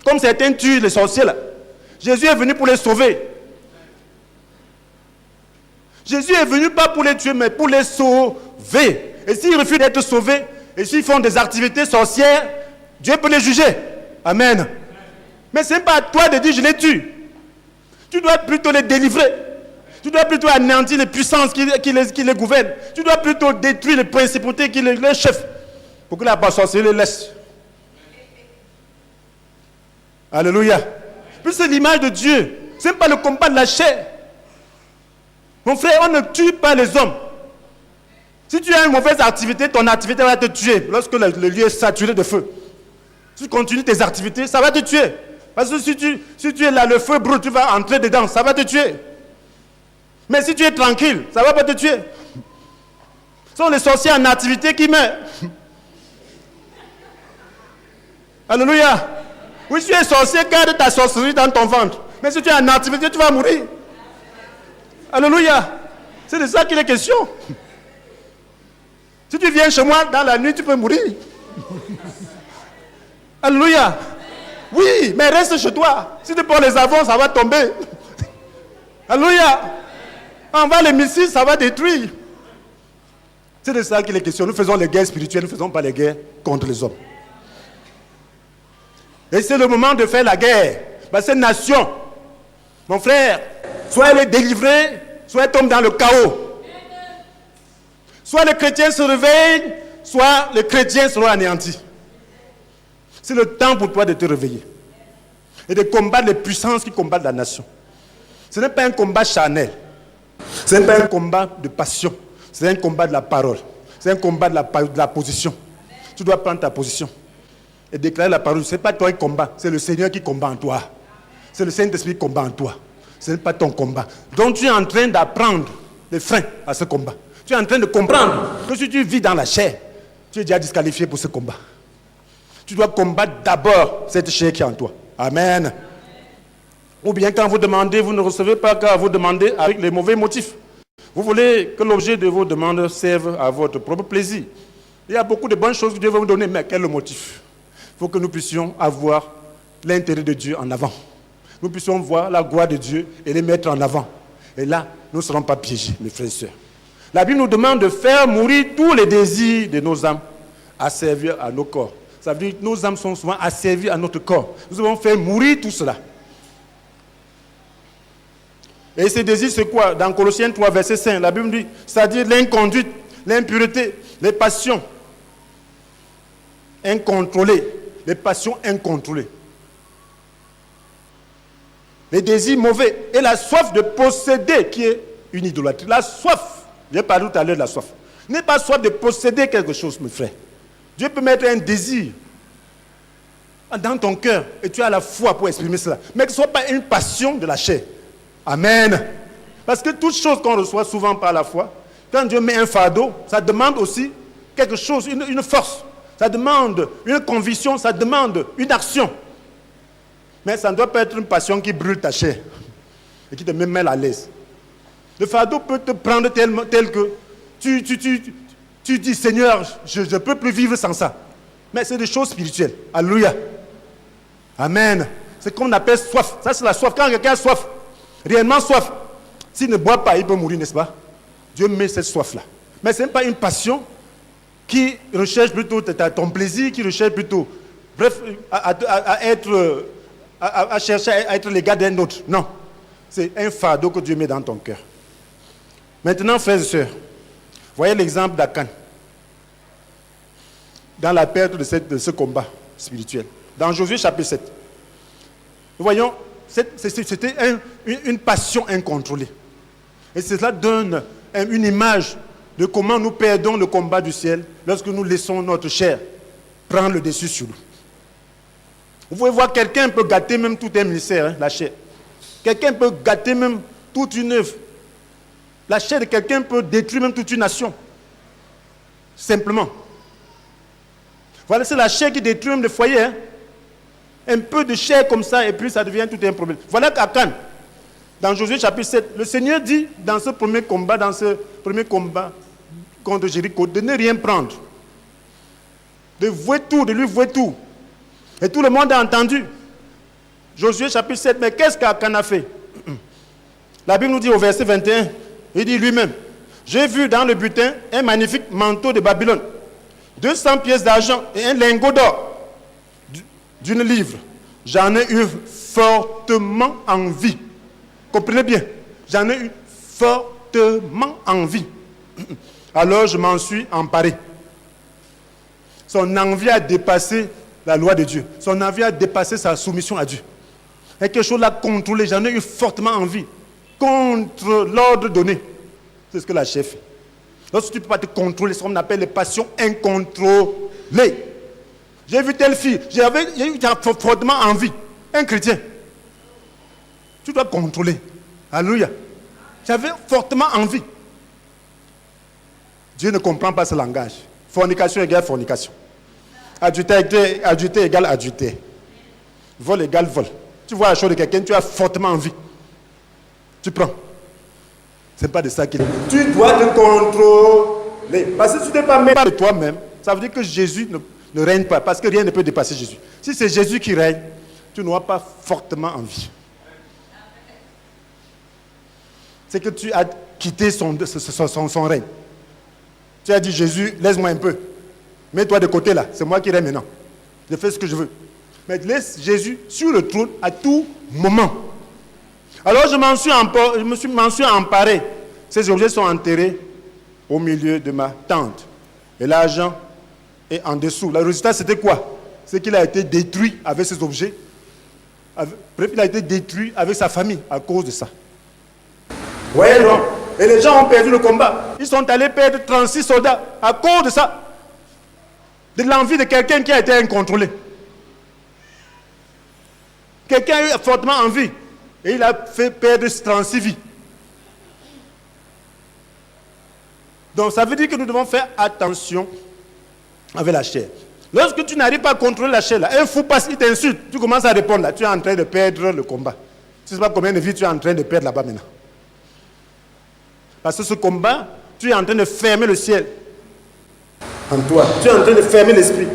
S1: comme certains tuent les sorciers là. Jésus est venu pour les sauver. Jésus est venu pas pour les tuer, mais pour les sauver. Et s'ils refusent d'être sauvés, et s'ils font des activités sorcières, Dieu peut les juger. Amen. Mais ce n'est pas à toi de dire je les tue. Tu dois plutôt les délivrer. Tu dois plutôt anéantir les puissances qui les gouvernent. Tu dois plutôt détruire les principautés qui les chefs. Pour que la sorcellerie les laisse. Alléluia. Puis c'est l'image de Dieu. Ce n'est pas le combat de la chair. Mon frère, on ne tue pas les hommes. Si tu as une mauvaise activité, ton activité va te tuer lorsque le lieu est saturé de feu. Si tu continues tes activités, ça va te tuer. Parce que si tu es là, le feu brûle, tu vas entrer dedans, ça va te tuer. Mais si tu es tranquille, ça ne va pas te tuer. Ce sont les sorciers en activité qui meurent. Alléluia. Oui, si tu es sorcier, garde ta sorcellerie dans ton ventre. Mais si tu es en activité, tu vas mourir. Alléluia. C'est de ça qu'il est question. Si tu viens chez moi dans la nuit, tu peux mourir. Alléluia. Oui, mais reste chez toi. Si tu prends les avions, ça va tomber. Alléluia. Envoie les missiles, ça va détruire. C'est de ça qu'il est question. Nous faisons les guerres spirituelles, nous ne faisons pas les guerres contre les hommes. Et c'est le moment de faire la guerre. Cette nation, mon frère, soit elle est délivrée, soit elle tombe dans le chaos. Soit les chrétiens se réveillent, soit les chrétiens seront anéantis. C'est le temps pour toi de te réveiller. Et de combattre les puissances qui combattent la nation. Ce n'est pas un combat charnel. Ce n'est pas un combat de passion. C'est un combat de la parole. C'est un combat de la position. Tu dois prendre ta position. Et déclarer la parole. Ce n'est pas toi qui combat. C'est le Seigneur qui combat en toi. C'est le Saint-Esprit qui combat en toi. Ce n'est pas ton combat. Donc tu es en train d'apprendre les freins à ce combat. Tu es en train de comprendre que si tu vis dans la chair, tu es déjà disqualifié pour ce combat. Tu dois combattre d'abord cette chair qui est en toi. Amen. Ou bien quand vous demandez, vous ne recevez pas car vous demandez avec les mauvais motifs. Vous voulez que l'objet de vos demandes serve à votre propre plaisir. Il y a beaucoup de bonnes choses que Dieu va vous donner, mais quel est le motif? Il faut que nous puissions avoir l'intérêt de Dieu en avant. Nous puissions voir la gloire de Dieu et les mettre en avant. Et là, nous ne serons pas piégés, mes frères et sœurs. La Bible nous demande de faire mourir tous les désirs de nos âmes à servir à nos corps. Ça veut dire que nos âmes sont souvent asservies à notre corps. Nous devons faire mourir tout cela. Et ces désirs, c'est quoi? Dans Colossiens 3, verset 5, la Bible dit, c'est-à-dire l'inconduite, l'impureté, les passions, incontrôlées, les passions incontrôlées, les désirs mauvais et la soif de posséder qui est une idolâtrie. La soif, j'ai parlé tout à l'heure de la soif. N'est pas soif de posséder quelque chose, mes frères. Dieu peut mettre un désir dans ton cœur et tu as la foi pour exprimer cela. Mais que ce ne soit pas une passion de la chair. Amen. Parce que toute chose qu'on reçoit souvent par la foi, quand Dieu met un fardeau, ça demande aussi quelque chose, une force. Ça demande une conviction, ça demande une action. Mais ça ne doit pas être une passion qui brûle ta chair et qui te met mal à l'aise. Le fardeau peut te prendre tel que tu dis, Seigneur, je ne peux plus vivre sans ça. Mais c'est des choses spirituelles. Alléluia. Amen. C'est comme on appelle soif. Ça, c'est la soif. Quand quelqu'un a soif, réellement soif, s'il ne boit pas, il peut mourir, n'est-ce pas? Dieu met cette soif-là. Mais ce n'est pas une passion qui recherche plutôt ton plaisir, qui recherche plutôt, bref, à chercher à être l'égal d'un autre. Non. C'est un fardeau que Dieu met dans ton cœur. Maintenant, frères et sœurs, voyez l'exemple d'Akan dans la perte de ce combat spirituel. Dans Josué chapitre 7. Nous voyons, c'était une passion incontrôlée. Et cela donne une image de comment nous perdons le combat du ciel lorsque nous laissons notre chair prendre le dessus sur nous. Vous pouvez voir, quelqu'un peut gâter même tout un ministère, hein, la chair. Quelqu'un peut gâter même toute une œuvre. La chair de quelqu'un peut détruire même toute une nation. Simplement. Voilà, c'est la chair qui détruit même le foyer. Hein. Un peu de chair comme ça, et puis ça devient tout un problème. Voilà qu'Akan, dans Josué chapitre 7, le Seigneur dit dans ce premier combat contre Jéricho, de ne rien prendre. De vouer tout, de lui vouer tout. Et tout le monde a entendu. Josué chapitre 7, mais qu'est-ce qu'Akan a fait? La Bible nous dit au verset 21, il dit lui-même, j'ai vu dans le butin un magnifique manteau de Babylone, 200 pièces d'argent et un lingot d'or d'une livre. J'en ai eu fortement envie. Comprenez bien, j'en ai eu fortement envie. Alors je m'en suis emparé. Son envie a dépassé la loi de Dieu. Son envie a dépassé sa soumission à Dieu. Et quelque chose l'a contrôlé. J'en ai eu fortement envie. Contre l'ordre donné. C'est ce que la chef fait. Lorsque tu ne peux pas te contrôler, c'est ce qu'on appelle les passions incontrôlées. J'ai vu telle fille, j'ai eu fortement envie. Un chrétien. Tu dois contrôler. Alléluia. J'avais fortement envie. Dieu ne comprend pas ce langage. Fornication égale fornication. Adultère égale adultère. Vol égale vol. Tu vois la chose de quelqu'un, tu as fortement envie. Tu prends. Ce n'est pas de ça qu'il est. Tu dois te contrôler. Parce que si tu ne dépends pas de toi-même, ça veut dire que Jésus ne règne pas. Parce que rien ne peut dépasser Jésus. Si c'est Jésus qui règne, tu n'auras pas fortement envie. C'est que tu as quitté son règne. Tu as dit, Jésus, laisse-moi un peu. Mets-toi de côté là, c'est moi qui règne maintenant. Je fais ce que je veux. Mais laisse Jésus sur le trône à tout moment. Alors je m'en suis emparé. Ces objets sont enterrés au milieu de ma tente. Et l'argent est en dessous. Le résultat, c'était quoi? C'est qu'il a été détruit avec ces objets. Bref, il a été détruit avec sa famille à cause de ça. Voyez donc. Et les gens ont perdu le combat. Ils sont allés perdre 36 soldats à cause de ça. De l'envie de quelqu'un qui a été incontrôlé. Quelqu'un a eu fortement envie. Et il a fait perdre 36 vies. Donc ça veut dire que nous devons faire attention avec la chair. Lorsque tu n'arrives pas à contrôler la chair, là, un fou passe, il t'insulte. Tu commences à répondre là. Tu es en train de perdre le combat. Tu ne sais pas combien de vies tu es en train de perdre là-bas maintenant. Parce que ce combat, tu es en train de fermer le ciel en toi. Tu es en train de fermer l'esprit.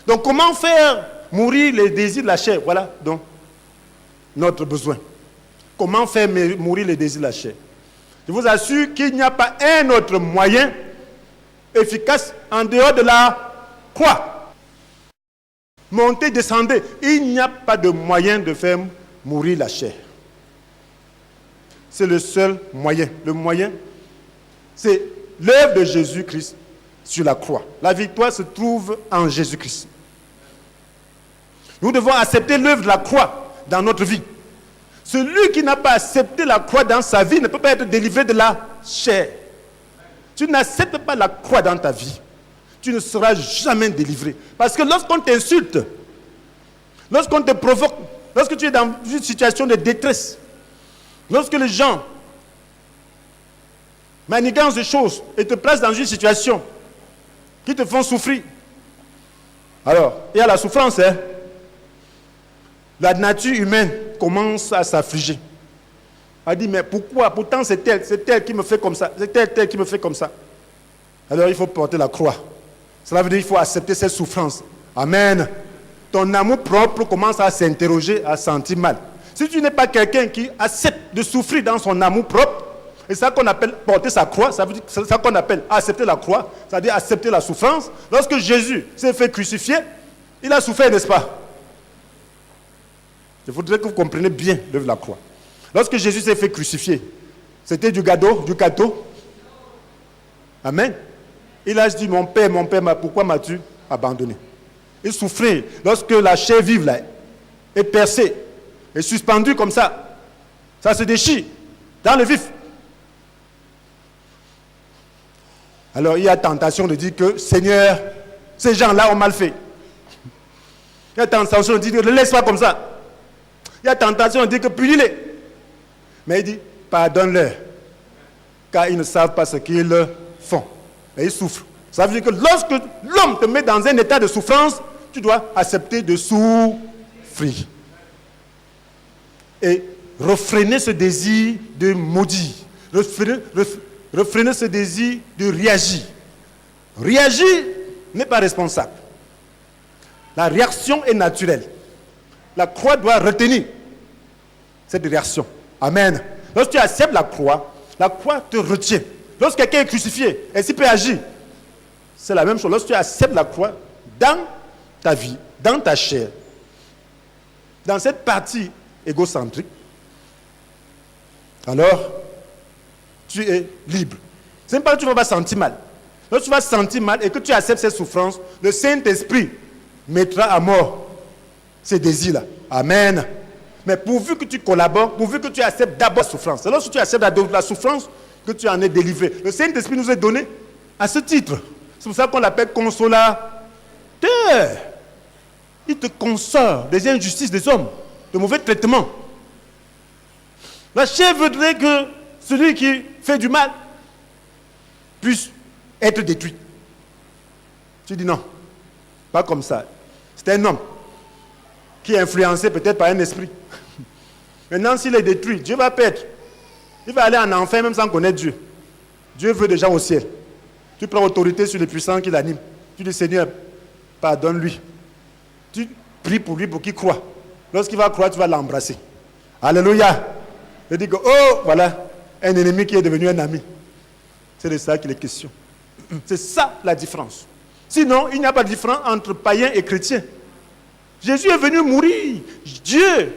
S1: Donc comment faire mourir les désirs de la chair? Voilà donc notre besoin. Comment faire mourir les désirs de la chair? Je vous assure qu'il n'y a pas un autre moyen efficace en dehors de la croix. Montez, descendez. Il n'y a pas de moyen de faire mourir la chair. C'est le seul moyen. Le moyen, c'est l'œuvre de Jésus-Christ sur la croix. La victoire se trouve en Jésus-Christ. Nous devons accepter l'œuvre de la croix dans notre vie. Celui qui n'a pas accepté la croix dans sa vie ne peut pas être délivré de la chair. Tu n'acceptes pas la croix dans ta vie, tu ne seras jamais délivré. Parce que lorsqu'on t'insulte, lorsqu'on te provoque, lorsque tu es dans une situation de détresse, lorsque les gens manigancent des choses et te placent dans une situation qui te font souffrir, alors, il y a la souffrance, hein? La nature humaine commence à s'affliger. Elle dit, mais pourquoi? Pourtant, c'est elle qui me fait comme ça. C'est elle qui me fait comme ça. Alors, il faut porter la croix. Cela veut dire qu'il faut accepter cette souffrance. Amen. Ton amour propre commence à s'interroger, à sentir mal. Si tu n'es pas quelqu'un qui accepte de souffrir dans son amour propre, et c'est ça qu'on appelle porter sa croix, ça veut dire, c'est ça qu'on appelle accepter la croix, c'est-à-dire accepter la souffrance. Lorsque Jésus s'est fait crucifier, il a souffert, n'est-ce pas? Il faudrait que vous compreniez bien l'œuvre de la croix. Lorsque Jésus s'est fait crucifier, c'était du gâteau. Amen. Il a dit, mon père, pourquoi m'as-tu abandonné? Il souffrait lorsque la chair vive là, est percée, est suspendue comme ça. Ça se déchire dans le vif. Alors il y a tentation de dire que, Seigneur, ces gens-là ont mal fait. Il y a tentation de dire, ne laisse pas comme ça. Il y a tentation de dire que punis-les. Mais il dit, pardonne-leur, car ils ne savent pas ce qu'ils font. Et ils souffrent. Ça veut dire que lorsque l'homme te met dans un état de souffrance, tu dois accepter de souffrir. Et refréner ce désir de maudire. Refréner ce désir de réagir. Réagir n'est pas responsable. La réaction est naturelle. La croix doit retenir cette réaction. Amen. Lorsque tu acceptes la croix te retient. Lorsque quelqu'un est crucifié, est-ce qu'il peut agir? C'est la même chose. Lorsque tu acceptes la croix dans ta vie, dans ta chair, dans cette partie égocentrique, alors tu es libre. Ce n'est pas que tu ne vas pas sentir mal. Lorsque tu vas sentir mal et que tu acceptes cette souffrance, le Saint-Esprit mettra à mort ces désirs-là. Amen. Mais pourvu que tu collabores, pourvu que tu acceptes d'abord la souffrance. C'est lorsque tu acceptes la souffrance que tu en es délivré. Le Saint-Esprit nous est donné à ce titre. C'est pour ça qu'on l'appelle consolateur. Il te console des injustices des hommes, de mauvais traitements. La chair voudrait que celui qui fait du mal puisse être détruit. Tu dis non, pas comme ça. C'est un homme qui est influencé peut-être par un esprit. Maintenant, s'il est détruit, Dieu va perdre. Il va aller en enfer même sans connaître Dieu. Dieu veut des gens au ciel. Tu prends autorité sur les puissants qui l'animent. Tu dis, Seigneur, pardonne-lui. Tu pries pour lui pour qu'il croie. Lorsqu'il va croire, tu vas l'embrasser. Alléluia. Je dis que, oh, voilà, un ennemi qui est devenu un ami. C'est de ça qu'il est question. C'est ça la différence. Sinon, il n'y a pas de différence entre païens et chrétiens. Jésus est venu mourir. Dieu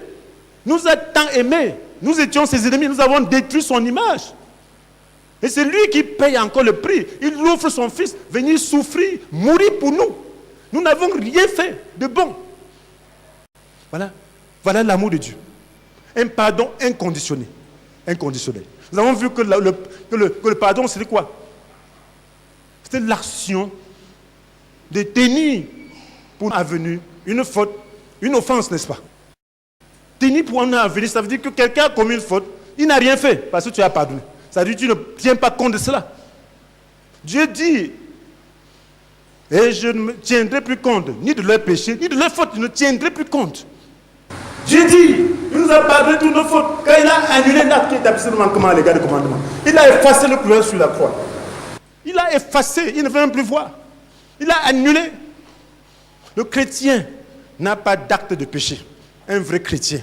S1: nous a tant aimés. Nous étions ses ennemis. Nous avons détruit son image. Et c'est lui qui paye encore le prix. Il offre son fils venir souffrir, mourir pour nous. Nous n'avons rien fait de bon. Voilà l'amour de Dieu. Un pardon inconditionnel. Nous avons vu que le pardon, c'était quoi? C'était l'action de tenir pour un avenir une faute, une offense, n'est-ce pas? Tenir pour un avenir, ça veut dire que quelqu'un a commis une faute, il n'a rien fait parce que tu as pardonné. Ça veut dire que tu ne tiens pas compte de cela. Dieu dit, et je ne tiendrai plus compte ni de leurs péchés, ni de leurs fautes, je ne tiendrai plus compte. Dieu dit, il nous a pardonné toutes nos fautes, quand il a annulé l'acte qui est absolument manquement à l'égard du commandement. Il a effacé le couleur sur la croix. Il a effacé, il ne veut même plus voir. Il a annulé. Le chrétien n'a pas d'acte de péché. Un vrai chrétien.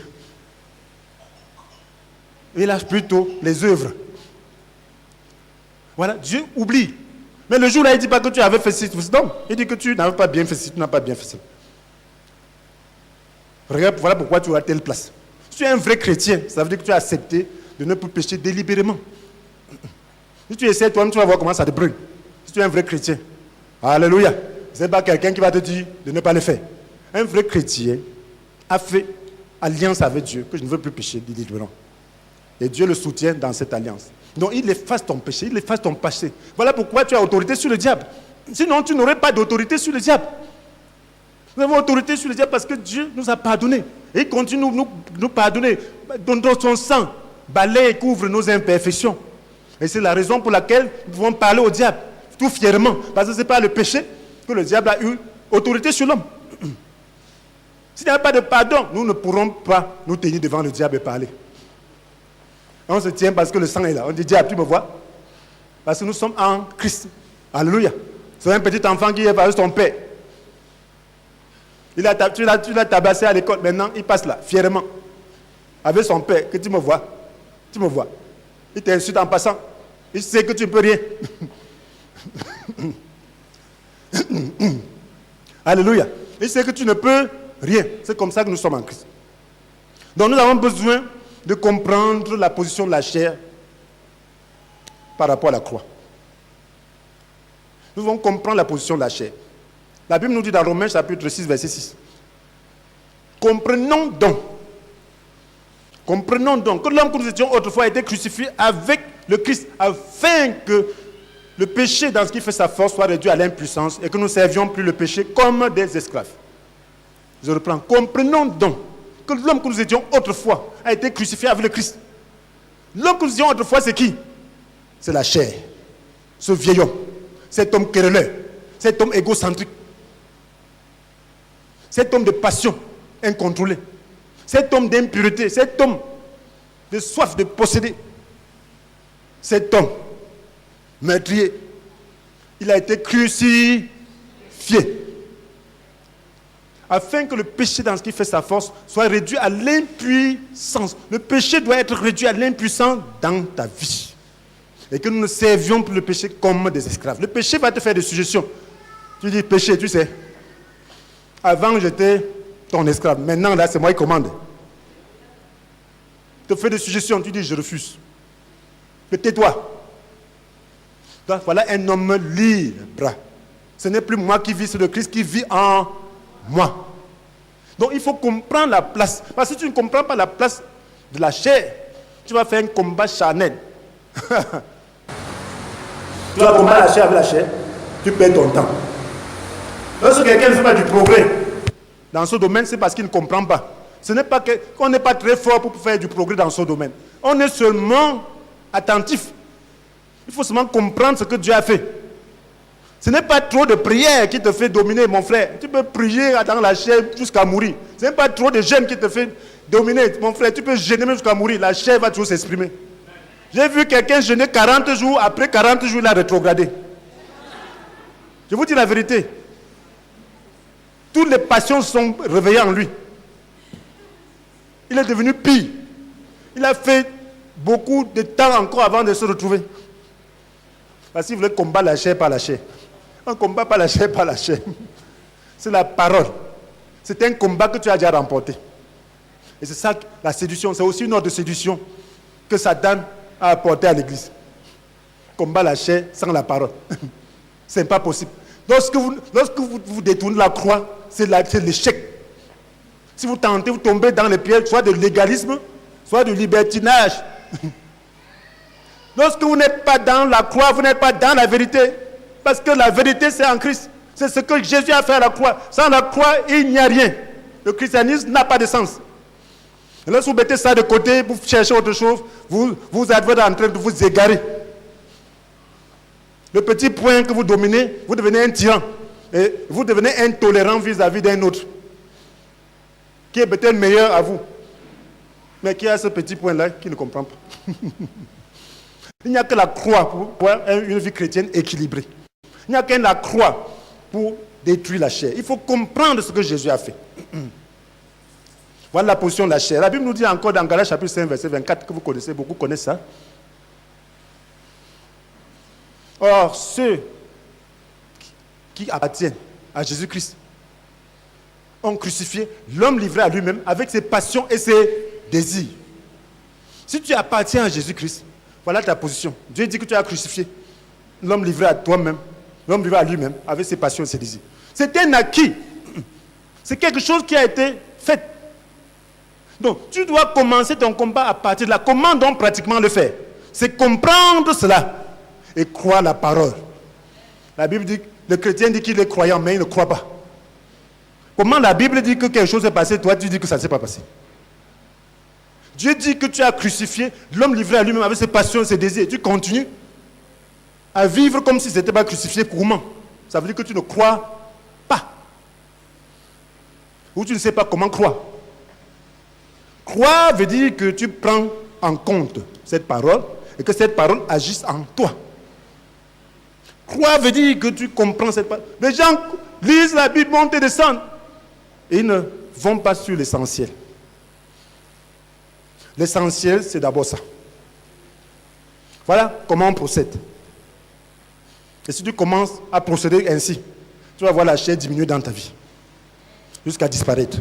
S1: Il a plutôt les œuvres. Voilà, Dieu oublie. Mais le jour-là, il ne dit pas que tu avais fait ci, non. Il dit que tu n'avais pas bien fait ci, tu n'as pas bien fait ça. Regarde, voilà pourquoi tu as telle place. Si tu es un vrai chrétien, ça veut dire que tu as accepté de ne plus pécher délibérément. Si tu essaies toi-même, tu vas voir comment ça te brûle. Si tu es un vrai chrétien. Alléluia. Ce n'est pas quelqu'un qui va te dire de ne pas le faire. Un vrai chrétien a fait alliance avec Dieu, que je ne veux plus pécher, dit non. Et Dieu le soutient dans cette alliance. Donc il efface ton péché, il efface ton passé. Voilà pourquoi tu as autorité sur le diable. Sinon tu n'aurais pas d'autorité sur le diable. Nous avons autorité sur le diable parce que Dieu nous a pardonné. Et il continue de nous pardonner. Dans son sang, balaye et couvre nos imperfections. Et c'est la raison pour laquelle nous pouvons parler au diable, tout fièrement. Parce que ce n'est pas le péché que le diable a eu autorité sur l'homme. S'il n'y a pas de pardon, nous ne pourrons pas nous tenir devant le diable et parler. On se tient parce que le sang est là. On dit, diable, tu me vois? Parce que nous sommes en Christ. Alléluia. C'est un petit enfant qui est avec son père. Tu l'as tabassé à l'école. Maintenant, il passe là, fièrement. Avec son père, que tu me vois. Tu me vois. Il t'insulte en passant. Il sait que tu ne peux rien. Alléluia. Il sait que tu ne peux rien. C'est comme ça que nous sommes en Christ. Donc nous avons besoin de comprendre la position de la chair par rapport à la croix. Nous devons comprendre la position de la chair. La Bible nous dit dans Romains chapitre 6, verset 6. Comprenons donc que l'homme que nous étions autrefois a été crucifié avec le Christ, afin que le péché dans ce qui fait sa force soit réduit à l'impuissance et que nous ne servions plus le péché comme des esclaves. Je reprends. Comprenons donc que l'homme que nous étions autrefois a été crucifié avec le Christ. L'homme que nous étions autrefois, c'est qui? C'est la chair. Ce vieil homme. Cet homme querelleur. Cet homme égocentrique. Cet homme de passion incontrôlée. Cet homme d'impureté. Cet homme de soif de posséder. Cet homme meurtrier. Il a été crucifié. Afin que le péché dans ce qui fait sa force soit réduit à l'impuissance. Le péché doit être réduit à l'impuissance dans ta vie. Et que nous ne servions plus le péché comme des esclaves. Le péché va te faire des suggestions. Tu dis, péché, tu sais. Avant, j'étais ton esclave. Maintenant, là, c'est moi qui commande. Tu te fais des suggestions. Tu dis, je refuse. Mais tais-toi. Donc, voilà un homme libre. Ce n'est plus moi qui vis, c'est le Christ qui vit en moi. Donc il faut comprendre la place. Parce que si tu ne comprends pas la place de la chair, tu vas faire un combat charnel. Tu vas combattre la chair avec la chair, tu perds ton temps. Lorsque quelqu'un ne fait pas du progrès dans ce domaine, c'est parce qu'il ne comprend pas. Ce n'est pas qu'on n'est pas très fort pour faire du progrès dans ce domaine. On est seulement attentif. Il faut seulement comprendre ce que Dieu a fait. Ce n'est pas trop de prière qui te fait dominer, mon frère. Tu peux prier dans la chair jusqu'à mourir. Ce n'est pas trop de jeûne qui te fait dominer, mon frère. Tu peux jeûner même jusqu'à mourir. La chair va toujours s'exprimer. J'ai vu quelqu'un jeûner 40 jours. Après 40 jours, il a rétrogradé. Je vous dis la vérité. Toutes les passions sont réveillées en lui. Il est devenu pire. Il a fait beaucoup de temps encore avant de se retrouver. Parce qu'il voulait combattre la chair par la chair. On ne combat pas la chair par la chair. C'est la parole. C'est un combat que tu as déjà remporté. Et c'est ça, la séduction. C'est aussi une autre séduction que Satan a apporté à l'église. Combat la chair sans la parole. Ce n'est pas possible. Lorsque vous détournez la croix, c'est l'échec. Si vous tentez, vous tombez dans les pièges, soit de légalisme, soit de libertinage. Lorsque vous n'êtes pas dans la croix, vous n'êtes pas dans la vérité. Parce que la vérité, c'est en Christ. C'est ce que Jésus a fait à la croix. Sans la croix, il n'y a rien. Le christianisme n'a pas de sens. Et lorsque vous mettez ça de côté, vous cherchez autre chose, vous êtes en train de vous égarer. Le petit point que vous dominez, vous devenez un tyran. Et vous devenez intolérant vis-à-vis d'un autre. Qui est peut-être meilleur à vous. Mais qui a ce petit point-là qui ne comprend pas. Il n'y a que la croix pour une vie chrétienne équilibrée. Il n'y a que la croix pour détruire la chair. Il faut comprendre ce que Jésus a fait. Voilà la position de la chair. La Bible nous dit encore dans Galates chapitre 5, verset 24, que vous connaissez, beaucoup connaissent ça. Or, ceux qui appartiennent à Jésus-Christ ont crucifié l'homme livré à lui-même avec ses passions et ses désirs. Si tu appartiens à Jésus-Christ, voilà ta position. Dieu dit que tu as crucifié l'homme livré à toi-même L'homme livré à lui-même, avec ses passions et ses désirs. C'est un acquis. C'est quelque chose qui a été fait. Donc, tu dois commencer ton combat à partir de là. Comment donc pratiquement le faire? C'est comprendre cela et croire la parole. La Bible dit, le chrétien dit qu'il est croyant, mais il ne croit pas. Comment la Bible dit que quelque chose est passé, toi tu dis que ça ne s'est pas passé? Dieu dit que tu as crucifié l'homme livré à lui-même avec ses passions et ses désirs. Et tu continues à vivre comme si ce n'était pas crucifié couramment. Ça veut dire que tu ne crois pas. Ou tu ne sais pas comment croire. Croire veut dire que tu prends en compte cette parole et que cette parole agisse en toi. Croire veut dire que tu comprends cette parole. Les gens lisent la Bible, montent et descendent. Et ils ne vont pas sur l'essentiel. L'essentiel, c'est d'abord ça. Voilà comment on procède. Et si tu commences à procéder ainsi, tu vas voir la chair diminuer dans ta vie. Jusqu'à disparaître.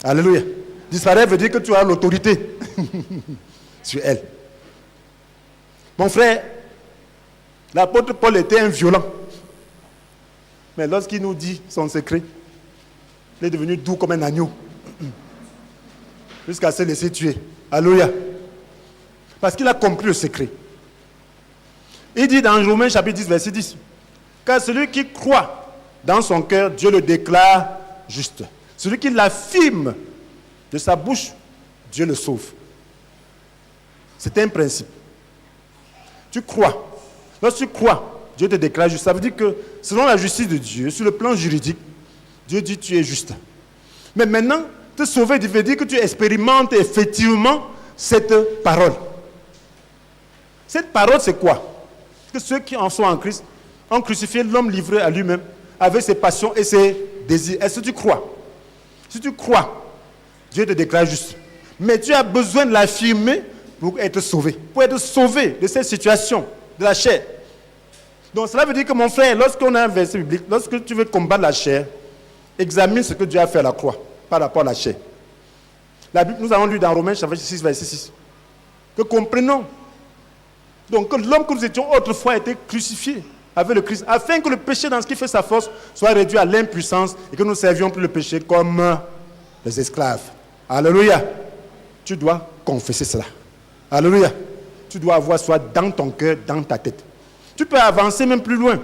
S1: Alléluia. Disparaître veut dire que tu as l'autorité sur elle. Mon frère, l'apôtre Paul était un violent. Mais lorsqu'il nous dit son secret, il est devenu doux comme un agneau. Jusqu'à se laisser tuer. Alléluia. Parce qu'il a compris le secret. Il dit dans Romains chapitre 10, verset 10, car celui qui croit dans son cœur, Dieu le déclare juste. Celui qui l'affirme de sa bouche, Dieu le sauve. C'est un principe. Tu crois. Lorsque tu crois, Dieu te déclare juste. Ça veut dire que selon la justice de Dieu, sur le plan juridique, Dieu dit tu es juste. Mais maintenant, te sauver veut dire que tu expérimentes effectivement cette parole. Cette parole, c'est quoi? Que ceux qui en sont en Christ ont crucifié l'homme livré à lui-même avec ses passions et ses désirs. Est-ce que tu crois? Si tu crois, Dieu te déclare juste. Mais tu as besoin de l'affirmer pour être sauvé. Pour être sauvé de cette situation, de la chair. Donc cela veut dire que mon frère, lorsqu'on a un verset biblique, lorsque tu veux combattre la chair, examine ce que Dieu a fait à la croix par rapport à la chair. La Bible, nous avons lu dans Romains chapitre 6, verset 6, que comprenons donc que l'homme que nous étions autrefois a été crucifié avec le Christ, afin que le péché dans ce qui fait sa force soit réduit à l'impuissance et que nous servions plus le péché comme les esclaves. Alléluia. Tu dois confesser cela. Alléluia. Tu dois avoir cela dans ton cœur, dans ta tête. Tu peux avancer même plus loin.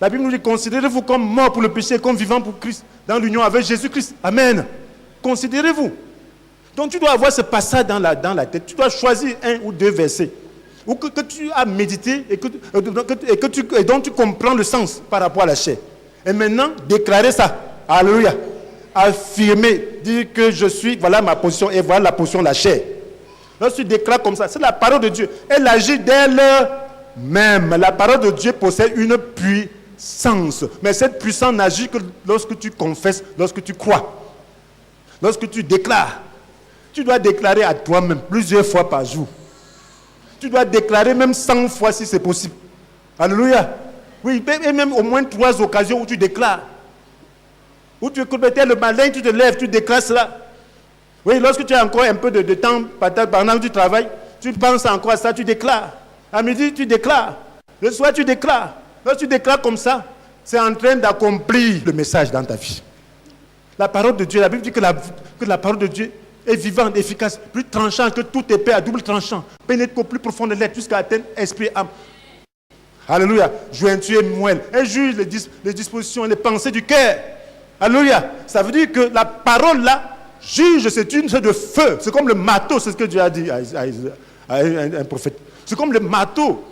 S1: La Bible nous dit, considérez-vous comme mort pour le péché, comme vivant pour Christ, dans l'union avec Jésus-Christ. Amen. Considérez-vous. Donc tu dois avoir ce passage dans la tête. Tu dois choisir un ou deux versets ou que tu as médité et dont tu comprends le sens par rapport à la chair. Et maintenant, déclarer ça. Alléluia. Affirmer, dire que je suis, voilà ma position et voilà la position de la chair. Lorsque tu déclares comme ça, c'est la parole de Dieu. Elle agit d'elle-même. La parole de Dieu possède une puissance. Mais cette puissance n'agit que lorsque tu confesses, lorsque tu crois. Lorsque tu déclares. Tu dois déclarer à toi-même plusieurs fois par jour. Tu dois déclarer même 100 fois si c'est possible. Alléluia. Oui, et même au moins 3 occasions où tu déclares. Où tu écoutes peut-être le matin, tu te lèves, tu déclares cela. Oui, lorsque tu as encore un peu de temps, pendant que tu travailles, tu penses encore à ça, tu déclares. À midi, tu déclares. Le soir, tu déclares. Lorsque tu déclares comme ça, c'est en train d'accomplir le message dans ta vie. La parole de Dieu, la Bible dit que la parole de Dieu est vivante, efficace, plus tranchante que toute épée à double tranchant, pénètre au plus profond de l'être jusqu'à atteindre esprit, âme. Alléluia. Jointure et moelle. Elle juge les dispositions et les pensées du cœur. Alléluia. Ça veut dire que la parole là, juge, c'est une sorte de feu. C'est comme le marteau, c'est ce que Dieu a dit à un prophète. C'est comme le marteau.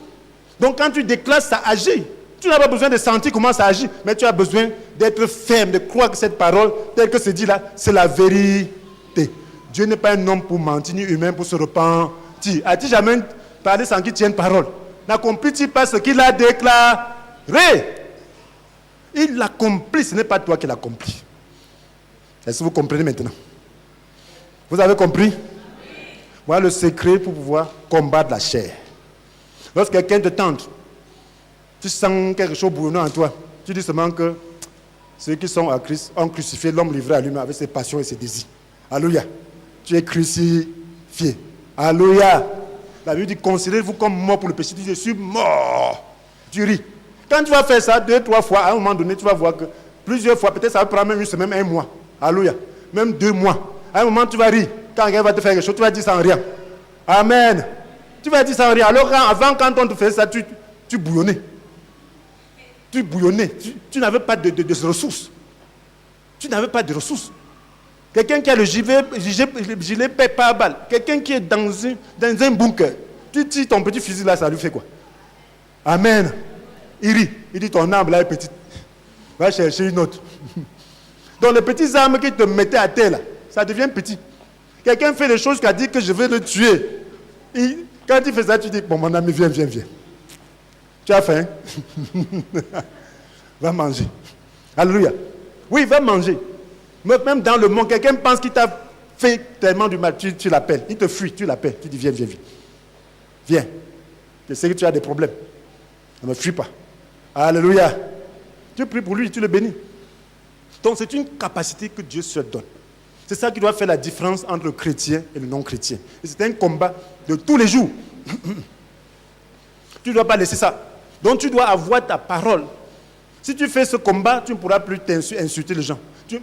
S1: Donc quand tu déclares, ça agit. Tu n'as pas besoin de sentir comment ça agit, mais tu as besoin d'être ferme, de croire que cette parole, telle que c'est dit là, c'est la vérité. Dieu n'est pas un homme pour mentir, ni humain pour se repentir. As-tu jamais parlé sans qu'il tienne parole? N'accomplit-il pas ce qu'il a déclaré? Il l'accomplit, ce n'est pas toi qui l'accomplis. Est-ce que vous comprenez maintenant? Vous avez compris? Voilà le secret pour pouvoir combattre la chair. Lorsque quelqu'un te tente, tu sens quelque chose bouillonnant en toi, tu dis seulement que ceux qui sont à Christ ont crucifié l'homme livré à lui-même avec ses passions et ses désirs. Alléluia. Tu es crucifié. Alléluia. La Bible dit, considérez-vous comme mort pour le péché. Tu dis, je suis mort. Tu ris. Quand tu vas faire ça 2-3 fois, à un moment donné, tu vas voir que plusieurs fois, peut-être ça va prendre même une semaine, un mois. Alléluia. Même 2 mois. À un moment, tu vas rire. Quand quelqu'un va te faire quelque chose, tu vas dire sans rien. Amen. Tu vas dire sans rien. Alors avant, quand on te fait ça, tu bouillonnais. Tu bouillonnais. Tu n'avais pas de ressources. Tu n'avais pas de ressources. Quelqu'un qui a le gilet pas à balle. Quelqu'un qui est dans un bunker. Tu tires ton petit fusil là, ça lui fait quoi? Amen. Il rit. Il dit ton arme là est petite. Va chercher une autre. Donc les petites armes qui te mettaient à terre là, ça devient petit. Quelqu'un fait des choses qui a dit que je vais le tuer. Quand il fait ça, tu dis, bon mon ami, viens. Tu as faim? Va manger. Alléluia. Oui, va manger. Même dans le monde, quelqu'un pense qu'il t'a fait tellement du mal, tu l'appelles. Il te fuit, tu l'appelles. Tu dis, viens. Viens. Je sais que tu as des problèmes. Ne me fuis pas. Alléluia. Tu pries pour lui, tu le bénis. Donc c'est une capacité que Dieu se donne. C'est ça qui doit faire la différence entre le chrétien et le non-chrétien. Et c'est un combat de tous les jours. Tu ne dois pas laisser ça. Donc tu dois avoir ta parole. Si tu fais ce combat, tu ne pourras plus insulter les gens. Tu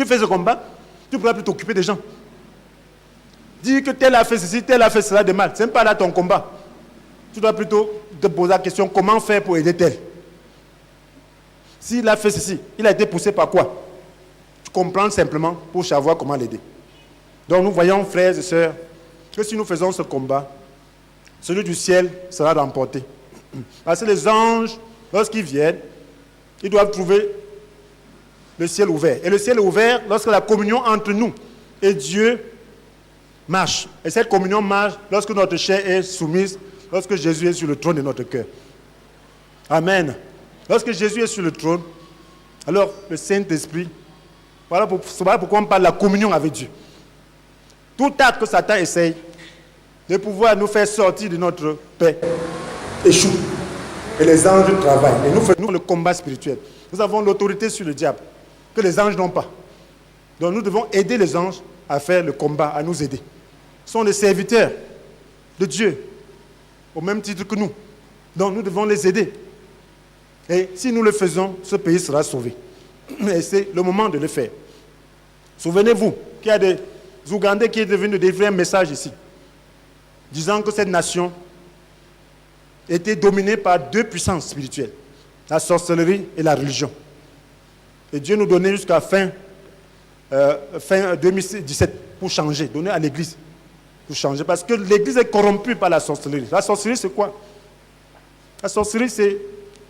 S1: fais ce combat, tu ne pourras plus t'occuper des gens. Dis que tel a fait ceci, tel a fait cela de mal. Ce n'est pas là ton combat. Tu dois plutôt te poser la question, comment faire pour aider tel? S'il a fait ceci, il a été poussé par quoi? Tu comprends simplement pour savoir comment l'aider. Donc nous voyons, frères et sœurs, que si nous faisons ce combat, celui du ciel sera remporté. Parce que les anges, lorsqu'ils viennent, ils doivent trouver le ciel ouvert. Et le ciel est ouvert lorsque la communion entre nous et Dieu marche. Et cette communion marche lorsque notre chair est soumise, lorsque Jésus est sur le trône de notre cœur. Amen. Lorsque Jésus est sur le trône, alors le Saint-Esprit, voilà pourquoi on parle de la communion avec Dieu. Tout acte que Satan essaye de pouvoir nous faire sortir de notre paix échoue. Et les anges travaillent. Et nous faisons le combat spirituel. Nous avons l'autorité sur le diable que les anges n'ont pas. Donc nous devons aider les anges à faire le combat, à nous aider. Ce sont des serviteurs de Dieu, au même titre que nous. Donc nous devons les aider. Et si nous le faisons, ce pays sera sauvé. Et c'est le moment de le faire. Souvenez-vous qu'il y a des Ougandais qui est devenu délivrer un message ici, disant que cette nation était dominée par 2 puissances spirituelles, la sorcellerie et la religion. Et Dieu nous donnait jusqu'à fin 2017 pour changer, donner à l'Église pour changer. Parce que l'Église est corrompue par la sorcellerie. La sorcellerie, c'est quoi? La sorcellerie,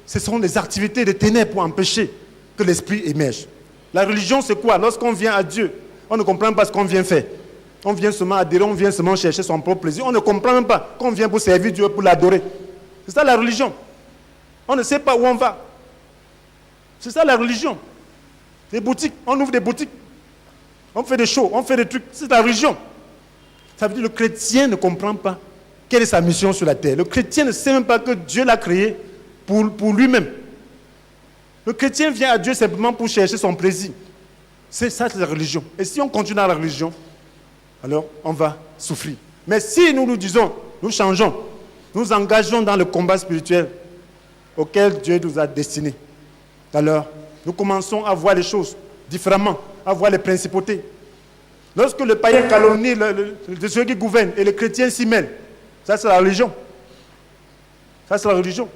S1: ce sont des activités de ténèbres pour empêcher que l'esprit émerge. La religion, c'est quoi? Lorsqu'on vient à Dieu, on ne comprend pas ce qu'on vient faire. On vient seulement adhérer, on vient seulement chercher son propre plaisir. On ne comprend même pas qu'on vient pour servir Dieu, pour l'adorer. C'est ça la religion. On ne sait pas où on va. C'est ça la religion. Les boutiques, on ouvre des boutiques. On fait des shows, on fait des trucs. C'est la religion. Ça veut dire que le chrétien ne comprend pas quelle est sa mission sur la terre. Le chrétien ne sait même pas que Dieu l'a créé pour lui-même. Le chrétien vient à Dieu simplement pour chercher son plaisir. C'est ça, c'est la religion. Et si on continue dans la religion, alors on va souffrir. Mais si nous nous disons, nous changeons, nous engageons dans le combat spirituel auquel Dieu nous a destinés, alors nous commençons à voir les choses différemment, à voir les principautés. Lorsque le païen calomnie ceux qui gouvernent et les chrétiens s'y mêlent, ça c'est la religion. Ça c'est la religion.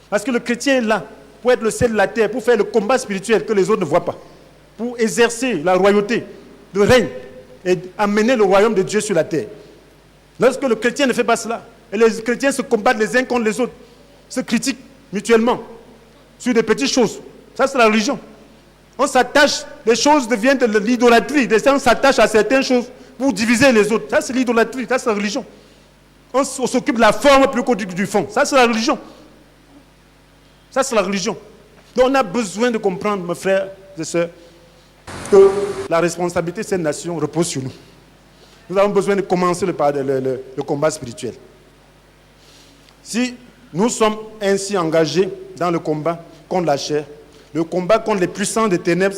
S1: Parce que le chrétien est là pour être le ciel de la terre, pour faire le combat spirituel que les autres ne voient pas, pour exercer la royauté, le règne, et amener le royaume de Dieu sur la terre. Lorsque le chrétien ne fait pas cela, et les chrétiens se combattent les uns contre les autres, se critiquent mutuellement sur des petites choses, ça c'est la religion. On s'attache, les choses deviennent de l'idolâtrie, les gens s'attachent à certaines choses pour diviser les autres, ça c'est l'idolâtrie, ça c'est la religion. On s'occupe de la forme plus que du fond, ça c'est la religion. Ça c'est la religion. Donc on a besoin de comprendre, mes frères et sœurs, que la responsabilité de cette nation repose sur nous. Nous avons besoin de commencer le combat spirituel. Si nous sommes ainsi engagés dans le combat contre la chair, le combat contre les puissants des ténèbres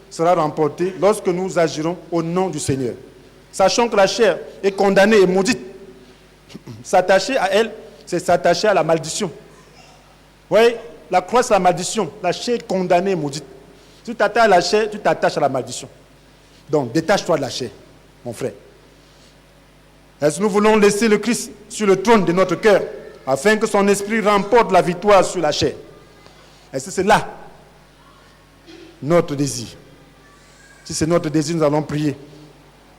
S1: sera remporté lorsque nous agirons au nom du Seigneur. Sachant que la chair est condamnée et maudite, s'attacher à elle, c'est s'attacher à la malédiction. Oui, la croix, c'est la malédiction. La chair est condamnée, maudite. Si tu t'attaches à la chair, tu t'attaches à la malédiction. Donc, détache-toi de la chair, mon frère. Est-ce que nous voulons laisser le Christ sur le trône de notre cœur, afin que son esprit remporte la victoire sur la chair? Est-ce que c'est là notre désir? Si c'est notre désir, nous allons prier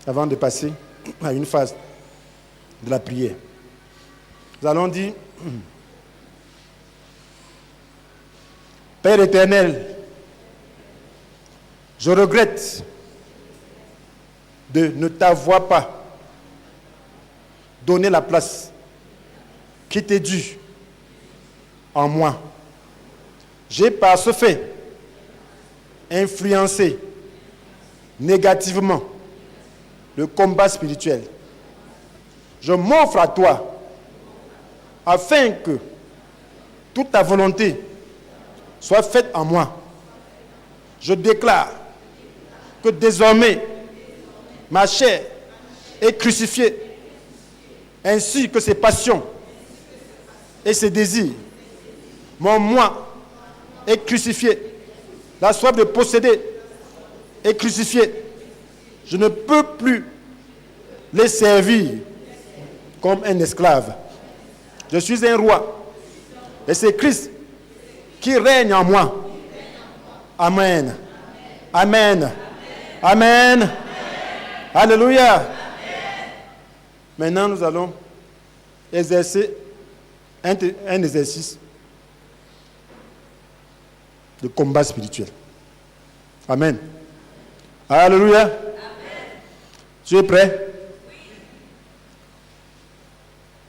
S1: avant de passer à une phase de la prière. Nous allons dire: Père éternel, je regrette de ne t'avoir pas donné la place qui t'est due en moi. J'ai par ce fait influencé négativement le combat spirituel. Je m'offre à toi afin que toute ta volonté soit faite en moi. Je déclare que désormais ma chair est crucifiée, ainsi que ses passions et ses désirs. Mon moi est crucifié. La soif de posséder est crucifiée. Je ne peux plus les servir comme un esclave. Je suis un roi. Et c'est Christ qui règne en moi. Amen. Amen. Amen. Amen. Alléluia. Amen. Maintenant, nous allons exercer un exercice de combat spirituel. Amen. Alléluia. Amen. Tu es prêt? Oui.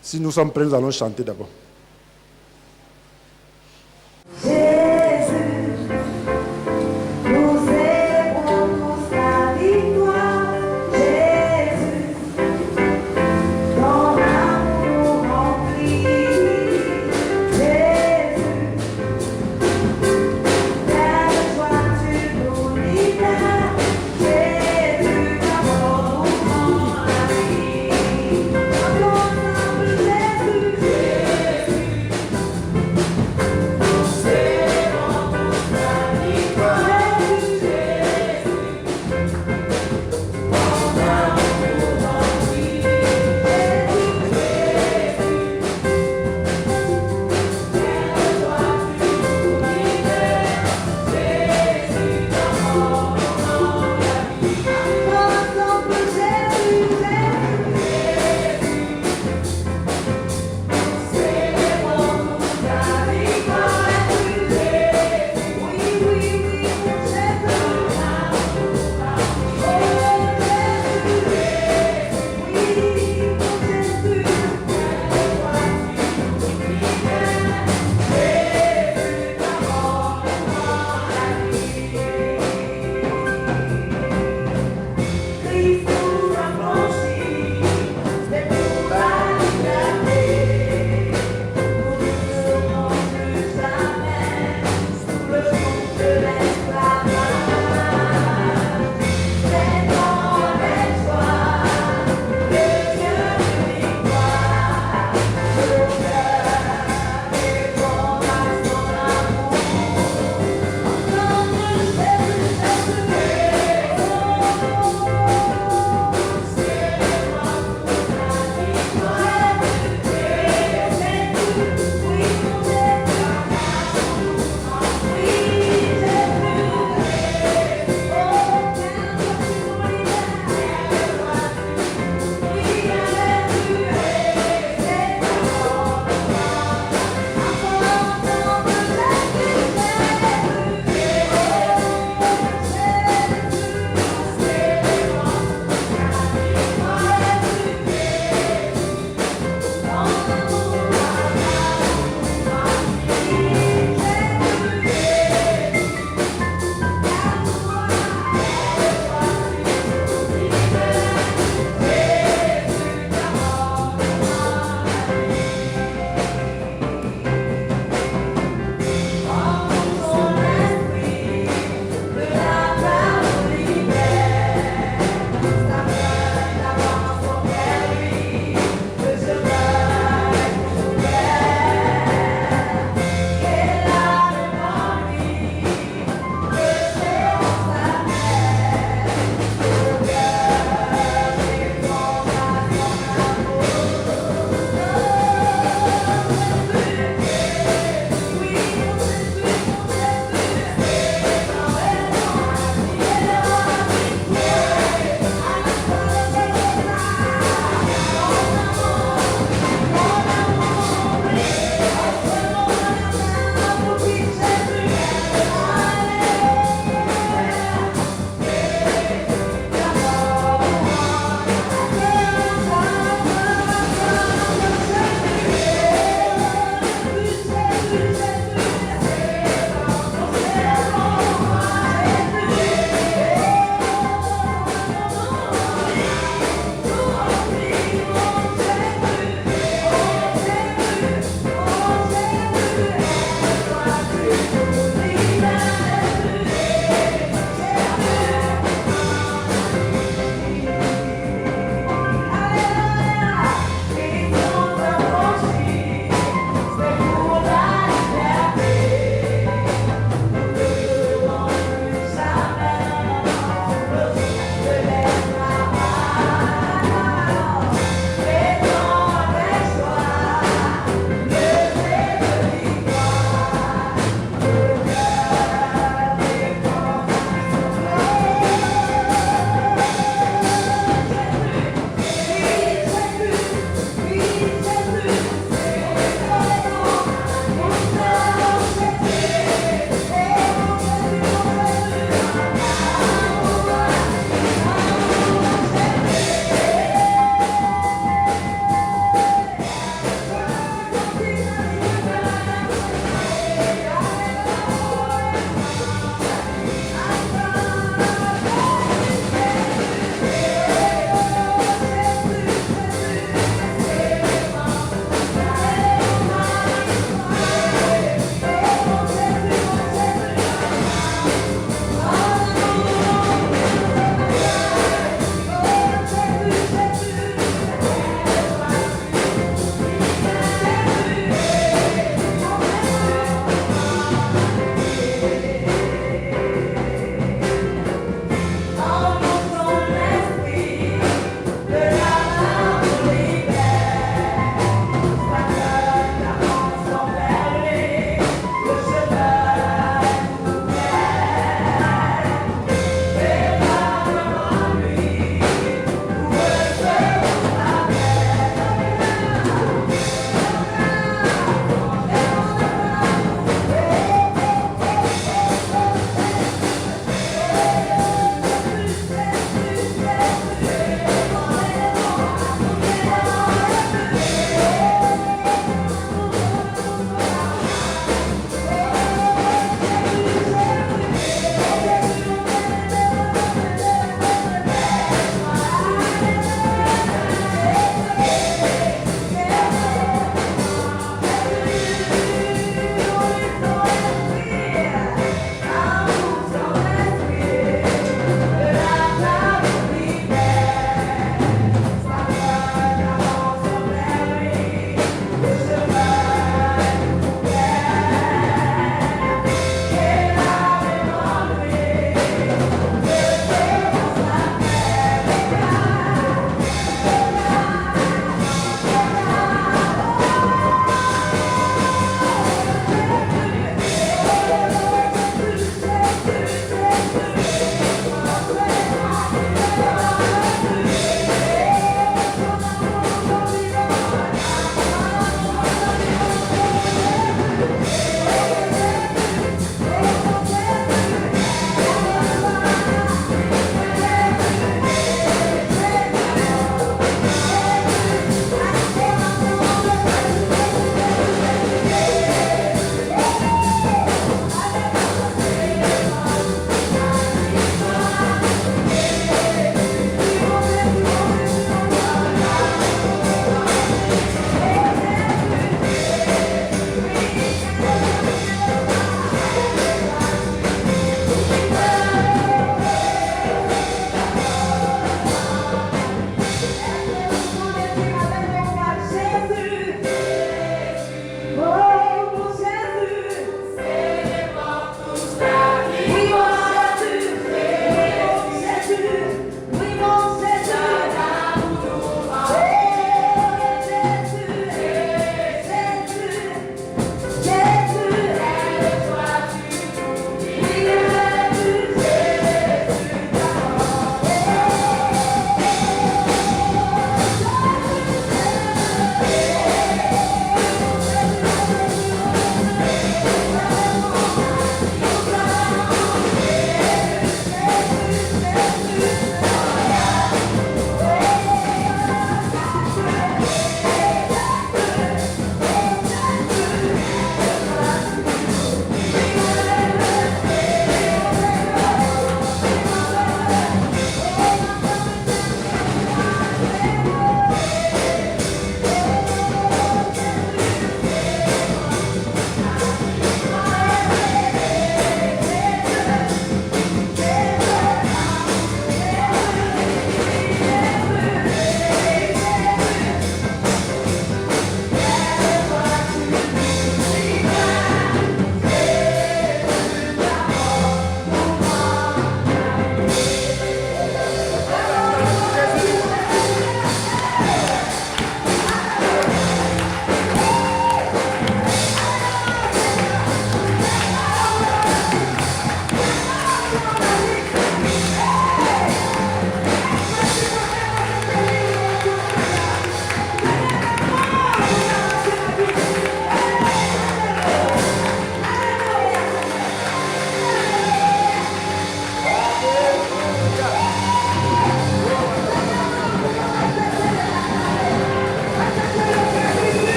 S1: Si nous sommes prêts, nous allons chanter d'abord.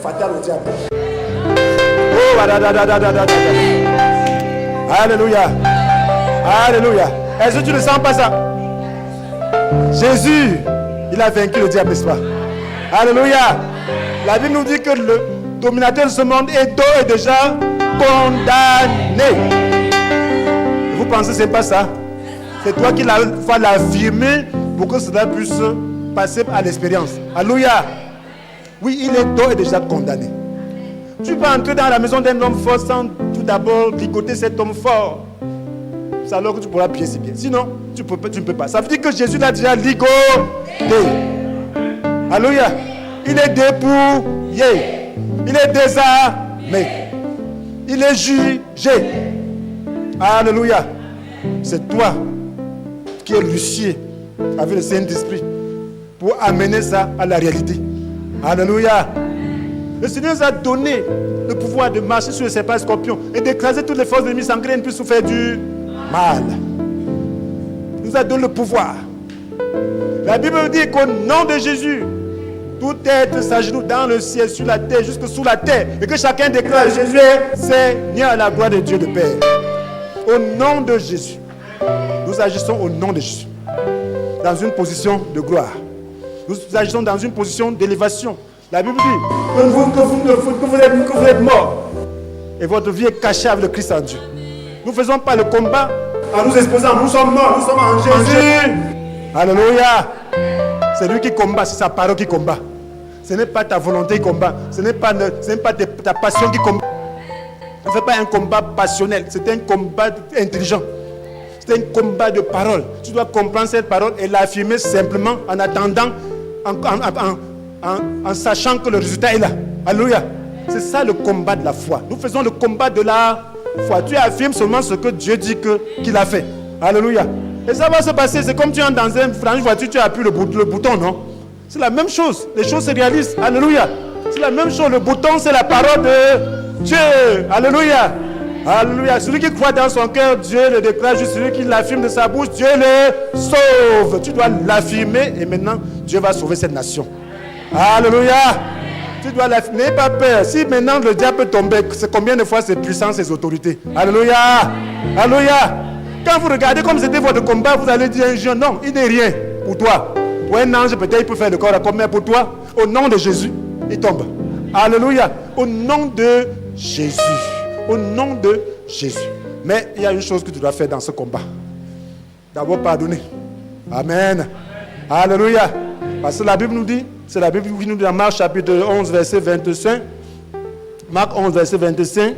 S1: fatale au diable. Oh, alléluia. Alléluia. Est-ce que tu ne sens pas ça? Jésus, il a vaincu le diable, n'est-ce pas? Alléluia. La Bible nous dit que le dominateur de ce monde est déjà condamné. Vous pensez que ce n'est pas ça? C'est toi qui vas l'affirmer pour que cela puisse passer à l'expérience. Alléluia. Oui, il est déjà condamné. Tu peux entrer dans la maison d'un homme fort sans tout d'abord ligoter cet homme fort. C'est alors que tu pourras prier si bien. Sinon, tu ne peux pas. Ça veut dire que Jésus l'a déjà ligoté. Alléluia. Il est dépouillé. Il est désarmé. Il est jugé. Alléluia. C'est toi qui es l'huissier avec le Saint-Esprit pour amener ça à la réalité. Alléluia. Le Seigneur nous a donné le pouvoir de marcher sur les serpents et scorpions et d'écraser toutes les forces de l'ennemi sans que rien ne puisse nous faire du mal. Il nous a donné le pouvoir. La Bible dit qu'au nom de Jésus, tout être s'agenouille dans le ciel, sur la terre, jusque sous la terre, et que chacun déclare Jésus est Seigneur à la gloire de Dieu le Père. Au nom de Jésus, nous agissons au nom de Jésus, dans une position de gloire. Nous agissons dans une position d'élévation. La Bible dit que vous êtes morts et votre vie est cachée avec le Christ en Dieu. Nous ne faisons pas le combat en nous exposant. Nous sommes morts, nous sommes en Jésus. Alléluia. C'est lui qui combat, c'est sa parole qui combat. Ce n'est pas ta volonté qui combat. Ce n'est pas ta passion qui combat. Ce n'est pas un combat passionnel, c'est un combat intelligent. C'est un combat de parole. Tu dois comprendre cette parole et l'affirmer simplement en attendant, en sachant que le résultat est là. Alléluia. C'est ça le combat de la foi. Nous faisons le combat de la foi. Tu affirmes seulement ce que Dieu dit qu'il a fait. Alléluia. Et ça va se passer. C'est comme tu entres dans une voiture, tu appuies le bouton, non? C'est la même chose. Les choses se réalisent. Alléluia. C'est la même chose. Le bouton, c'est la parole de Dieu. Alléluia. Alléluia. Celui qui croit dans son cœur, Dieu le déclare juste. Celui qui l'affirme de sa bouche, Dieu le sauve. Tu dois l'affirmer et maintenant, Dieu va sauver cette nation. Alléluia. Tu dois l'affirmer. N'aie pas peur. Si maintenant le diable peut tomber, c'est combien de fois ses puissances, ses autorités? Alléluia. Alléluia. Quand vous regardez comme c'était votre combat, vous allez dire un jour, non, il n'est rien pour toi. Pour un ange, peut-être il peut faire le corps à corps, mais pour toi, au nom de Jésus, il tombe. Alléluia. Au nom de Jésus. Au nom de Jésus. Mais il y a une chose que tu dois faire dans ce combat. D'abord pardonner. Amen. Alléluia. Parce que la Bible nous dit, c'est la Bible qui nous dit dans Marc chapitre 11, verset 25. Marc 11, verset 25.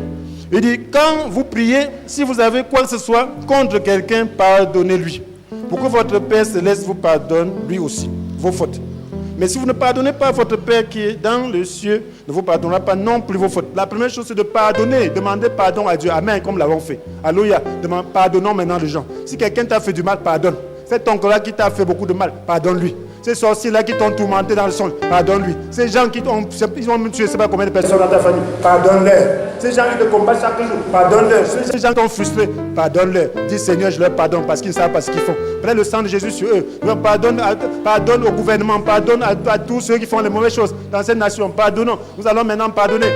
S1: Il dit, quand vous priez, si vous avez quoi que ce soit contre quelqu'un, pardonnez-lui. Pour que votre Père céleste vous pardonne, lui aussi, vos fautes. Mais si vous ne pardonnez pas, votre Père qui est dans le ciel ne vous pardonnera pas non plus vos fautes. La première chose, c'est de pardonner. Demandez pardon à Dieu. Amen, comme nous l'avons fait. Alléluia. Pardonnons maintenant les gens. Si quelqu'un t'a fait du mal, pardonne. Cet oncle-là qui t'a fait beaucoup de mal, pardonne-lui. Ces sorciers-là qui t'ont tourmenté dans le sol, pardonne-lui. Ces gens qui t'ont tué, je ne sais pas combien de personnes dans ta famille, pardonne-leur. Ces gens qui te combattent chaque jour, pardonne-leur. Ces gens qui t'ont frustré, pardonne-leur. Dis Seigneur, je leur pardonne parce qu'ils ne savent pas ce qu'ils font. Prends le sang de Jésus sur eux. Pardonne au gouvernement, pardonne à tous ceux qui font les mauvaises choses dans cette nation. Pardonnons. Nous allons maintenant pardonner.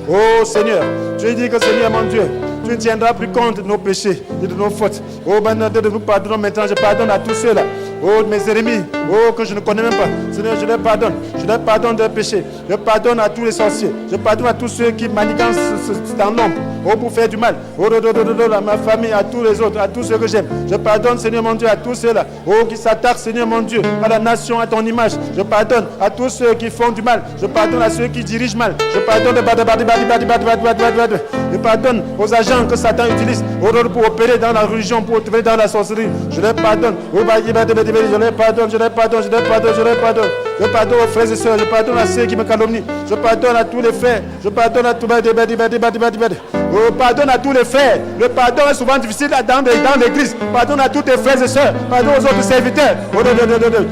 S1: Oh Seigneur, je dis que Seigneur mon Dieu, tu ne tiendras plus compte de nos péchés et de nos fautes. Oh, nous pardonnons maintenant. Je pardonne à tous ceux-là. Oh, mes ennemis. Oh, que je ne connais même pas. Seigneur, je leur pardonne. Je leur pardonne de péchés. Je pardonne à tous les sorciers. Je pardonne à tous ceux qui manigancent dans l'ombre. Oh, pour faire du mal. Oh, à ma famille, à tous les autres, à tous ceux que j'aime. Je pardonne, Seigneur mon Dieu, à tous ceux-là. Oh, qui s'attaquent, Seigneur mon Dieu, à la nation, à ton image. Je pardonne à tous ceux qui font du mal. Je pardonne à ceux qui dirigent mal. Je pardonne. Je pardonne aux agents que Satan utilise pour opérer dans la religion, pour opérer dans la sorcellerie. Je les pardonne. Je les pardonne. Je pardonne aux frères et sœurs. Je pardonne à ceux qui me calomnient. Je pardonne à tous les frères. Je pardonne à tous oh, pardonne à tous les frères. Le pardon est souvent difficile dans l'église. Pardonne à tous tes frères et sœurs. Pardonne aux autres serviteurs.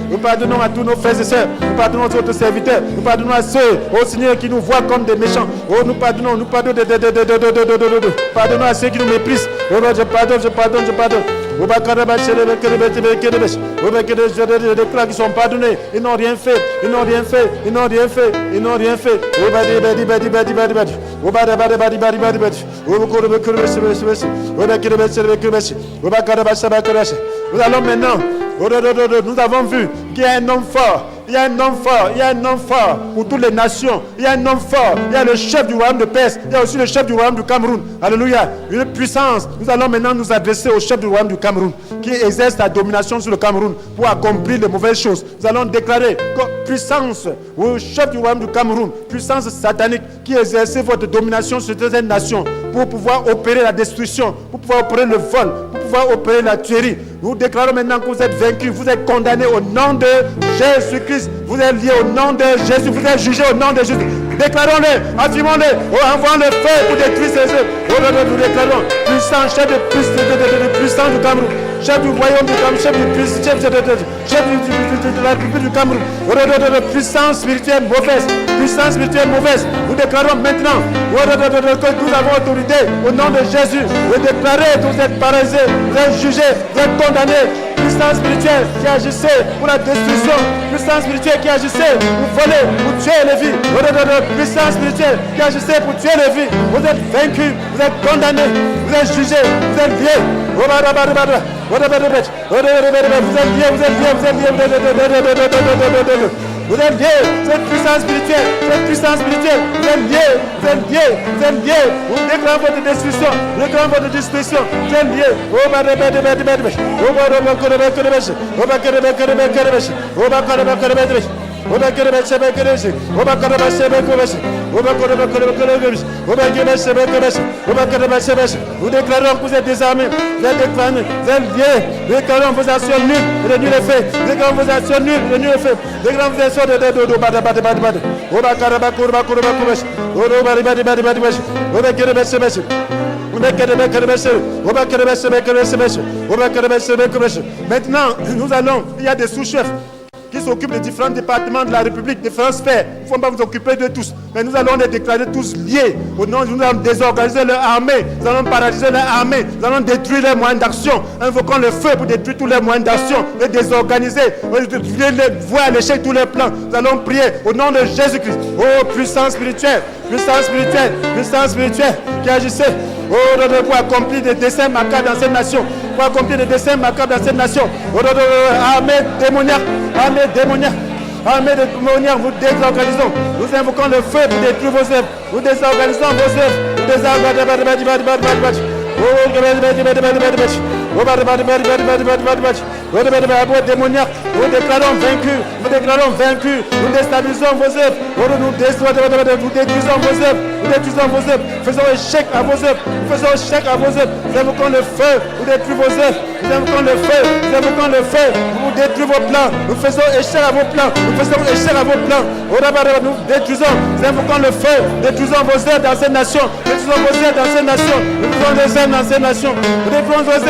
S1: Nous pardonnons à tous nos frères et sœurs. Nous pardonnons aux autres serviteurs. Nous pardonnons à ceux, au Seigneur, qui nous voient comme des méchants. Oh, nous pardonnons. Pardonnons à ceux qui nous méprisent. Oh, je pardonne. Je déclare qu'ils sont pardonnés. Ils n'ont rien fait. Ils n'ont rien fait. Ils n'ont rien fait. Ils n'ont rien fait. Nous allons maintenant. Nous avons vu qu'il y a un homme fort. Il y a un homme fort, il y a un homme fort pour toutes les nations. Il y a un homme fort, il y a le chef du royaume de Perse. Il y a aussi le chef du royaume du Cameroun. Alléluia, une puissance. Nous allons maintenant nous adresser au chef du royaume du Cameroun qui exerce la domination sur le Cameroun pour accomplir les mauvaises choses. Nous allons déclarer que puissance au chef du royaume du Cameroun, puissance satanique qui exerce votre domination sur cette nation pour pouvoir opérer la destruction, pour pouvoir opérer le vol, pour pouvoir opérer la tuerie. Nous déclarons maintenant que vous êtes vaincus, vous êtes condamnés au nom de Jésus-Christ. Vous êtes liés au nom de Jésus, vous êtes jugés au nom de Jésus. Déclarons-le, affirmons-le, envoyons le feu pour détruire ces œuvres. Nous déclarons, puissant, chef de puissance du Cameroun, chef du royaume du Cameroun, chef de la République du Cameroun. Puissance spirituelle mauvaise, puissance spirituelle mauvaise. Nous déclarons maintenant que nous avons autorité au nom de Jésus. Vous déclarez que vous êtes paralysés, vous êtes jugés, vous êtes condamnés. Puissance spirituelle qui agissait pour la destruction, puissance spirituelle qui agissait pour voler, pour tuer les vies. Puissance spirituelle qui agissait pour tuer les vies. Vous êtes vaincus, vous êtes condamnés, vous êtes jugés, vous êtes liés. Vous êtes liés, vous êtes liés. Vous êtes liés, cette puissance spirituelle, vous êtes liés, vous êtes liés, vous êtes liés. Vous déclarez votre destruction, vous déclarez votre destruction, vous êtes liés. Vous déclarons que vous êtes désarmés, vous êtes déclarés, vous êtes liés. Nous déclarons vos actions nulles, et nul effet. Nous déclarons vos actions nulles, et nul effet. Nous déclarons vos actions Maintenant, nous allons, il y a des sous-chefs qui s'occupent des différents départements de la République, différentes sphères. Il ne faut pas vous occuper de tous. Mais nous allons les déclarer tous liés. Nous allons désorganiser leur armée. Nous allons paralyser leur armée. Nous allons détruire les moyens d'action. Invoquons le feu pour détruire tous les moyens d'action. Les désorganiser. Les voir à l'échec tous les plans. Nous allons prier au nom de Jésus-Christ. Oh, puissance spirituelle. Puissance spirituelle. Puissance spirituelle qui agissait. Oh, pour accomplir des desseins macabres dans cette nation. Pour accomplir des desseins macabres dans cette nation. Oh, armée démoniaque. Armée démoniaque. Armée démoniaque, vous désorganisons. Nous invoquons le feu pour détruire vos œuvres. Nous désorganisons vos œuvres. Nous désorganisons. Démoniaque, nous déclarons vaincus, nous déstabilisons vos œuvres, nous détruisons vos œuvres, faisons échec à vos œuvres, nous invoquons le feu, nous détruisons vos œuvres, nous invoquons le feu, nous détruisons vos plans, nous faisons échec à vos plans, nous détruisons, nous invoquons le feu, détruisons vos œuvres dans cette nation, nous détruisons vos œuvres dans cette nation, nous détruisons les œuvres dans cette nation, nous détruisons vos œuvres,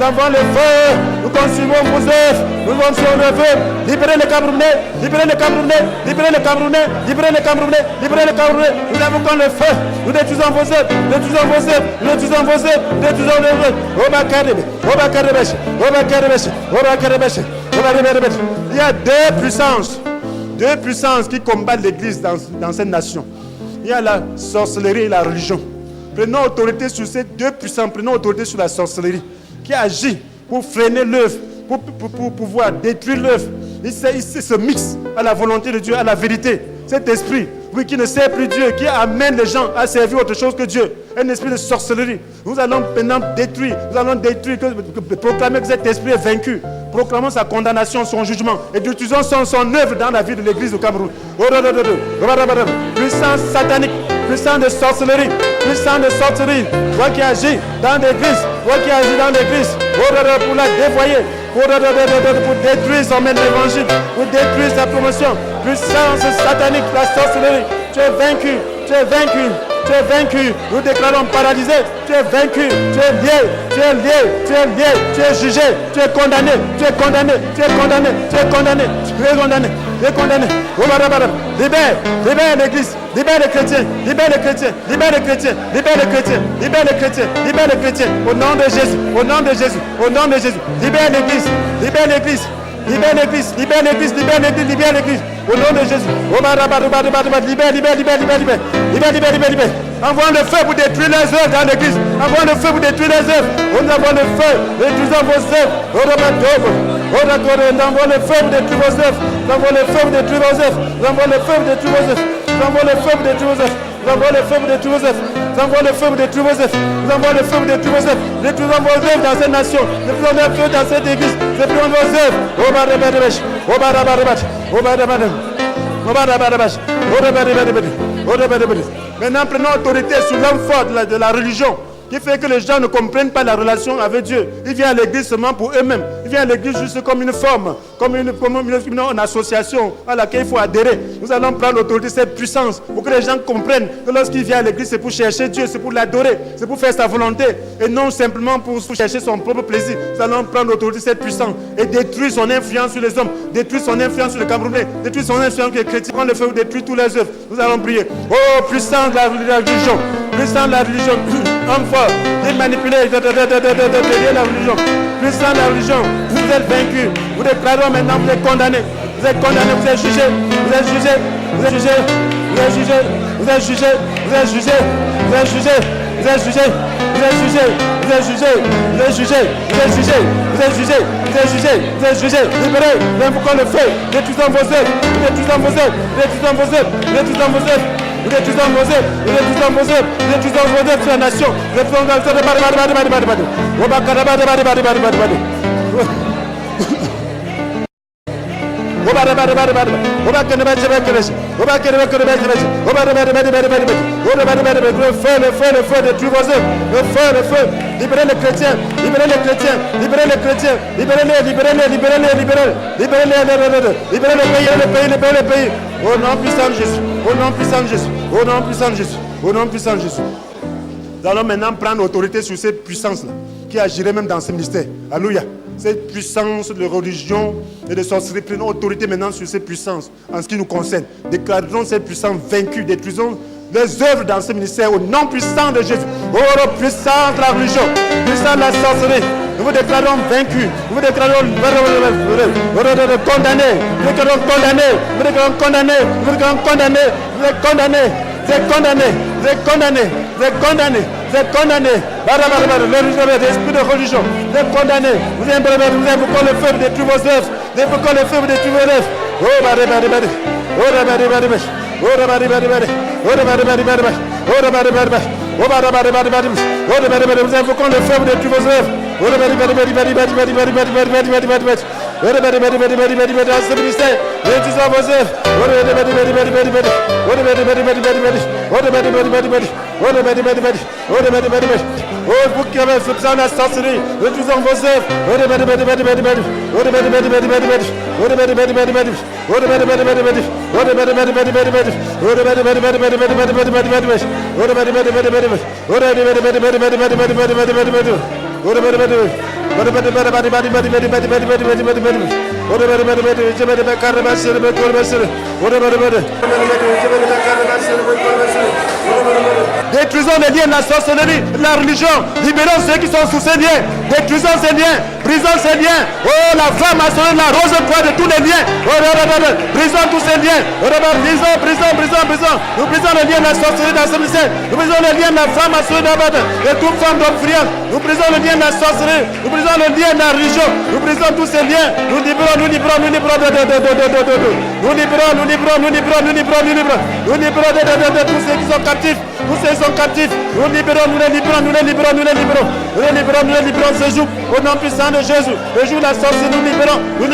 S1: nous avons le feu, nous consumons vos œuvres, nous consumons le feu, libérez les Camerounais, nous invoquons le feu, nous détruisons vos œuvres, Il y a deux puissances qui combattent l'église dans cette nation. Il y a la sorcellerie et la religion. Prenons autorité sur ces deux puissances, prenons autorité sur la sorcellerie qui agit pour freiner l'œuvre, pour pouvoir détruire l'œuvre. Il se mixe à la volonté de Dieu, à la vérité. Cet esprit, oui, qui ne sert plus Dieu, qui amène les gens à servir autre chose que Dieu. Un esprit de sorcellerie. Nous allons maintenant détruire, proclamer que cet esprit est vaincu. Proclamons sa condamnation, son jugement. Et utilisons son œuvre dans la vie de l'église du Cameroun. Puissance satanique, puissance de sorcellerie, toi qui agis dans l'église, pour la dévoyer, pour détruire son mène d'évangile, pour détruire sa promotion. Puissance satanique, la sorcellerie, tu es vaincu, tu es vaincu. Nous déclarons paralysé, tu es vaincu, tu es lié, tu es lié, tu es lié, tu es jugé, tu es condamné, tu es condamné, tu es condamné, tu es condamné, tu es condamné, tu es condamné. Libère, libère l'église, libère les chrétiens, libère les chrétiens, libère les chrétiens, libère les chrétiens, libère les chrétiens, libère les chrétiens. Au nom de Jésus, au nom de Jésus, au nom de Jésus, libère l'église, libère l'église. Libère l'église, libère l'église, libère l'église, libère l'église. Au nom de Jésus. Libère, libère, libère, libère, libère. Libère, libère, libère, libère. Envoie le feu pour détruire les œuvres dans l'église. Envoie le feu pour détruire les œuvres. On envoie le feu, détruisant vos œuvres. Envoie le feu pour détruire vos œuvres. Envoie le feu pour détruire vos œuvres. Envoie le feu pour détruire vos œuvres. Envoie le feu pour détruire vos œuvres. Envoie le feu pour détruire vos œuvres. Envoie le feu pour détruire vos œuvres. Envoie le feu pour détruire vos œuvres. Détruisons vos œuvres dans cette nation. Détruisons le feu dans cette église. Détruisons vos œuvres. Maintenant, prenons autorité sur l'homme fort de la religion, qui fait que les gens ne comprennent pas la relation avec Dieu. Ils viennent à l'église seulement pour eux-mêmes. Ils viennent à l'église juste comme une forme, comme une association à laquelle il faut adhérer. Nous allons prendre l'autorité, cette puissance, pour que les gens comprennent que lorsqu'ils viennent à l'église, c'est pour chercher Dieu, c'est pour l'adorer, c'est pour faire sa volonté, et non simplement pour chercher son propre plaisir. Nous allons prendre l'autorité, cette puissance, et détruire son influence sur les hommes, détruire son influence sur les Camerounais, détruire son influence sur les chrétiens. On le fait détruire tous les œuvres. Nous allons prier. Oh, puissance de la religion, puissance de la religion. Homme fort, de manipuler, de la religion. Puissant de la religion, vous êtes vaincus. Vous déclarons maintenant, vous êtes condamnés. Vous êtes condamnés, vous êtes jugés. Vous êtes jugés, vous êtes jugés. Vous êtes jugés, vous êtes jugés. Vous êtes jugés, vous êtes jugés. Vous êtes jugés, vous êtes jugés. Vous êtes jugés, vous êtes jugés. Vous êtes jugés, vous êtes jugés. Vous êtes jugés, vous êtes jugés. Libérez, invoquons le feu. Détruisons vos œuvres. Détruisons vos œuvres. Détruisons vos œuvres. Détruisons vos œuvres. Vous détruisons vos œuvres, vous détruisons vos œuvres, vous détruisons vos œuvres sur la nation. Vous détruisons vos œuvres. Le feu, détruis vos œuvres. Le feu. Libérez les chrétiens, libérez les chrétiens, libérez les chrétiens, libérez-les, libérez-les, libérez-les, libérez-les, libérez les pays. Au nom puissant de Jésus, au nom puissant de Jésus, au nom puissant de Jésus, au nom puissant de Jésus. Nous allons maintenant prendre autorité sur cette puissance-là, qui agirait même dans ce ministère. Alléluia. Cette puissance de religion et de sorcellerie, prenons autorité maintenant sur cette puissance en ce qui nous concerne. Déclarons cette puissance vaincue, détruisons les œuvres dans ce ministère au nom puissant de Jésus. Oh, puissance de la religion, puissance de la sorcellerie. Nous vous déclarons vaincus. Nous vous déclarons condamnés. Nous vous déclarons condamnés. Nous vous déclarons condamnés. Nous vous déclarons condamnés. Vous êtes condamnés. Vous êtes condamnés. Vous êtes condamnés. Vous êtes condamnés. Vous êtes condamnés. L'esprit de religion. Vous êtes condamnés. Vous invoquons le feu de détruire vos œuvres. Vous invoquons le feu de détruire vos œuvres. Oh, nous invoquons le feu de tous vos œuvres. Dans ce ministère, réduisons vos œuvres. Oh, vous qui avez ce besoin de la sorcellerie, réduisons vos œuvres. Détruisons les liens de la sorcellerie, de la religion. Libérons ceux qui sont sous ces liens. Détruisons ces liens. Brisons ces liens. Oh, la flamme a sonné la rose croix de tous les liens. Brisons tous ces liens. Brisons. Nous brisons les liens de la sorcellerie dans ce ministère. Nous brisons les liens de la femme à sonner de toute forme d'obéissance. Nous brisons le lien de la sorcellerie. Nous brisons le lien de la religion. Nous brisons tous ces liens. Nous libérons de tous ceux qui sont captifs. Tous ceux qui sont captifs. Nous les libérons ce jour. Au nom puissant de Jésus. Le jour de la sorcellerie, nous libérons. Le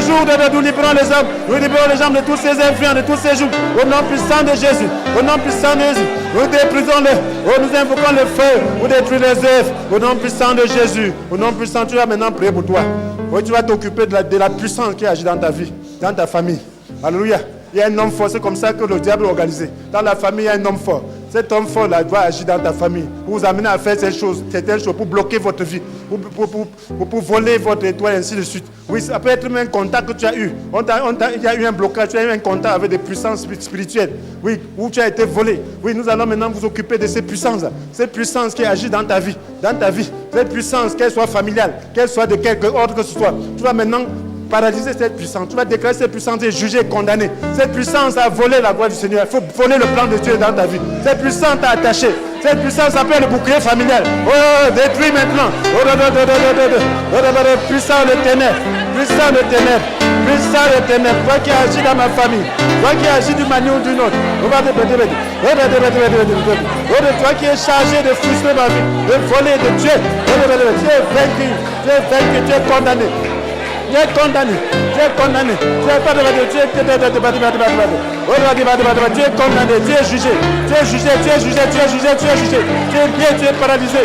S1: jour de nous libérons les hommes. Nous libérons les hommes de tous ces influents, de tous ces jours. Au nom puissant de Jésus. Au nom puissant de Jésus. Nous déprisons-les. Oh, nous invoquons le feu. Nous détruisons les œuvres. Au nom puissant de Jésus. Au nom puissant, tu vas maintenant prier pour toi. Oh, tu vas t'occuper de la puissance qui agit dans ta vie, dans ta famille. Alléluia. Il il y a un homme fort. C'est comme ça que le diable est organisé. Dans la famille, il y a un homme fort. Cet homme fort-là doit agir dans ta famille. Pour vous amener à faire certaines choses, pour bloquer votre vie, pour voler votre étoile, et ainsi de suite. Oui, ça peut être même un contact que tu as eu. Il y a eu un blocage, tu as eu un contact avec des puissances spirituelles. Oui, où tu as été volé. Oui, nous allons maintenant vous occuper de ces puissances-là. Ces puissances qui agissent dans ta vie. Ces puissances, qu'elles soient familiales, qu'elles soient de quelque ordre que ce soit. Tu vas maintenant paralyser cette puissance. Tu vas déclarer cette puissance et juger et condamner. Cette puissance a volé la gloire du Seigneur. Il faut voler le plan de Dieu dans ta vie. Cette puissance t'a attaché. Cette puissance s'appelle le bouclier familial. Oh, détruis maintenant. Puissant le ténèbre. Puissant le ténèbre. Puissant le ténèbre. Toi qui agis dans ma famille. Toi qui agis d'une manière ou d'une autre. Toi qui es chargé de frustrer ma vie, de voler, de tuer. Tu es vaincu. Tu es vaincu. Tu es condamné. Tu es condamné, tu es condamné, tu es condamné, tu es condamné, tu es jugé, tu es jugé, tu es jugé, tu es jugé, tu es jugé, tu es lié, tu es paralysé.